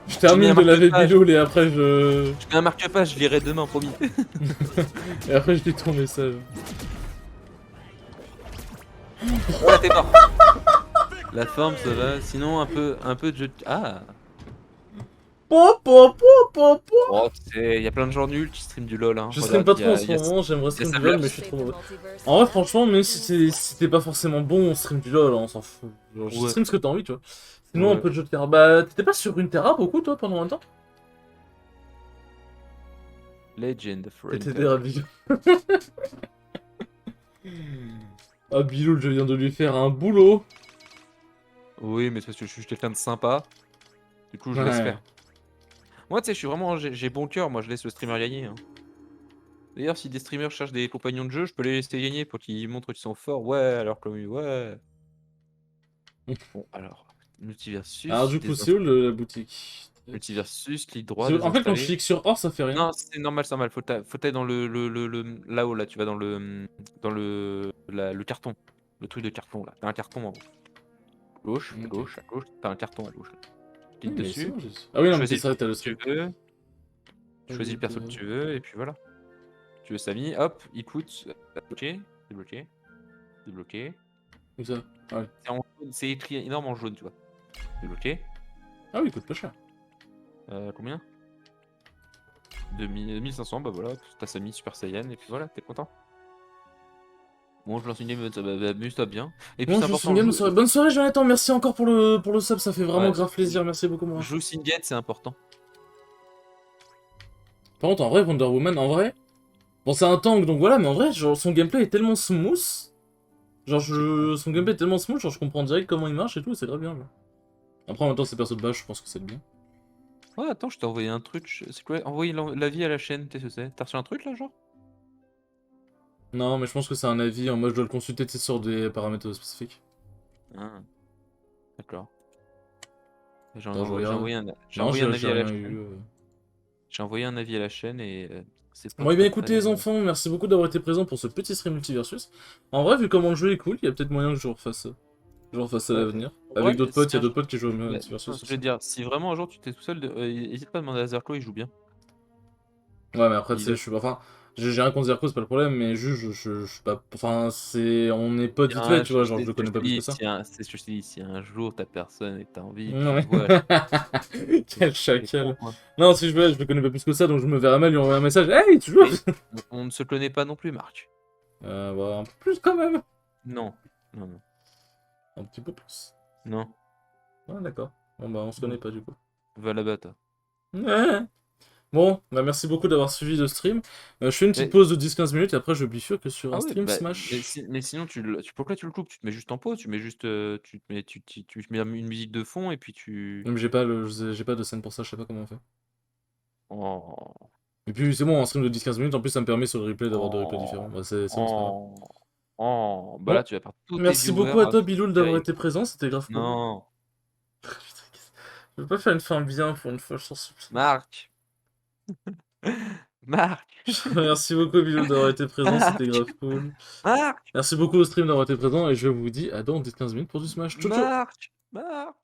Je termine de un laver marque-page. Biloul et après je... Je mets un marque-page, je lirai demain, promis. Et après je lis ton message. Ouais, t'es mort. La forme, ça va. Sinon, un peu de jeu. Ah. Po, po, po, po, po. Oh, il y a plein de gens nuls qui streament du LoL. Hein. Je stream pas trop en ce Il y a- moment, j'aimerais stream du Sableur. LoL mais je suis Save trop the mauvais. multiverse En vrai for franchement, même si c'était pas forcément bon, on stream du LoL, on s'en fout. Genre, je Ouais. stream ce que t'as envie, tu vois. Sinon Ouais. un peu de jeu de terrain. Bah t'étais pas sur une Terra beaucoup toi pendant un temps? Legend of T'étais Rainbow. derrière Bilou. Ah Biloul, je viens de lui faire un boulot. Oui, mais c'est parce que je suis quelqu'un de sympa. Du coup, je laisse Ouais. faire. Moi, tu sais, je suis vraiment. J'ai bon cœur, moi, je laisse le streamer gagner. Hein. D'ailleurs, si des streamers cherchent des compagnons de jeu, je peux les laisser gagner pour qu'ils montrent qu'ils sont forts. Ouais, alors que ouais. Bon, alors. Multiversus. Alors du coup, c'est où la boutique? Multiversus, clic droit, En fait, quand je désinstaller. clique sur or, ça fait rien. Non, c'est normal, c'est normal. Faut aller dans là-haut, là. Tu vas dans le carton. Le truc de carton, là. T'as un carton en haut. Gauche, à Ok. gauche, à gauche. T'as un carton à gauche. Là. Clique Mais c'est dessus. bon, ah oui, non, mais Choisis c'est vrai, t'as le le perso que stream. tu veux. Choisis le perso que tu veux, et puis voilà. Tu veux Samy, hop, écoute. Débloqué, débloqué, débloqué. Comme ça. Ah oui. C'est écrit énorme en jaune, tu vois. Débloqué. Ah oui, il coûte pas cher. Combien 2500, bah voilà, t'as Samy Super Saiyan, et puis voilà, t'es content. Bon, je lance une game, amuse-toi bien. Et puis Bon, c'est je important, suis game. Bonne soirée, Jonathan. Merci encore pour le sub. Ça fait vraiment Ouais. grave plaisir. Merci beaucoup, moi. joue Singed, c'est important. Par contre, en vrai, Wonder Woman, en vrai. Bon, c'est un tank, donc voilà, mais en vrai, genre, son gameplay est tellement smooth. Genre, son gameplay est tellement smooth, genre, je comprends direct comment il marche et tout, c'est grave bien. Genre. Après, en même temps, c'est perso de base, je pense que c'est bien. Ouais, attends, je t'ai envoyé un truc. C'est quoi envoyer l'avis à la chaîne, t'es ce que c'est T'as reçu un truc là, genre Non, mais je pense que c'est un avis. Moi, je dois le consulter, tu sais, sur des paramètres spécifiques. Ah, d'accord. J'ai Attends, je envoyé, regarde. j'ai Non, envoyé un j'ai avis à la rien chaîne. eu. J'ai envoyé un avis à la chaîne et c'est pas Bon, et bien très, écoutez, très- les enfants, merci beaucoup d'avoir été présents pour ce petit stream Multiversus. En vrai, vu comment le jeu est cool, il y a peut-être moyen que je refasse ça à Ouais. l'avenir. Ouais, Avec d'autres potes, il y si a un d'autres potes qui jouent au Ouais, Multiversus je vais aussi. te dire, si vraiment un jour tu t'es tout seul, hésite pas à demander à Zerko, il joue bien. Ouais, mais après, tu Il sais, est je suis pas. Enfin, j'ai rien contre Zerko, c'est pas le problème, mais juste, je suis pas. Enfin, c'est. On est potes vite fait, bien, tu vois, genre, je le connais pas plus que ça. c'est ce que je te dis, si un jour t'as personne et que t'as envie, tu Ouais. le vois. Quel C'est chacal. con, quoi. Non, si je le connais pas plus que ça, donc je me verrais mal lui envoyer un message. Hey, tu joues? Mais on ne se connaît pas non plus, Marc. Bah, un peu plus quand même. Non, non, non, Un petit peu plus. non. Ouais, d'accord. Bon, bah, on se connaît pas du coup. Va là-bas, toi. Ouais. Bon, bah merci beaucoup d'avoir suivi le stream. Je fais une petite Mais- pause de 10-15 minutes et après je bifurque sur un Ah ouais, stream bah, Smash. mais sinon, pourquoi tu le coupes? Tu te mets juste en pause, tu mets juste, tu mets une musique de fond et puis tu. Même j'ai pas de scène pour ça, je sais pas comment on fait. Oh, Et puis c'est bon, un stream de 10-15 minutes, en plus ça me permet sur le replay d'avoir deux replays oh, différents. Bah, c'est bon, c'est pas grave. bah Bon, là, tu vas perdre tous tes merci viewers. beaucoup à toi Biloul d'avoir été présent, c'était grave cool. Non, Je veux pas faire une fin bien pour une fois, je t'en supplie. Marc. Marc. Merci beaucoup Biloul d'avoir été présent, c'était grave cool. Marc. Merci beaucoup au stream d'avoir été présent et je vous dis à dans 10-15 minutes pour du Smash. Ciao ciao. Marc. Marc.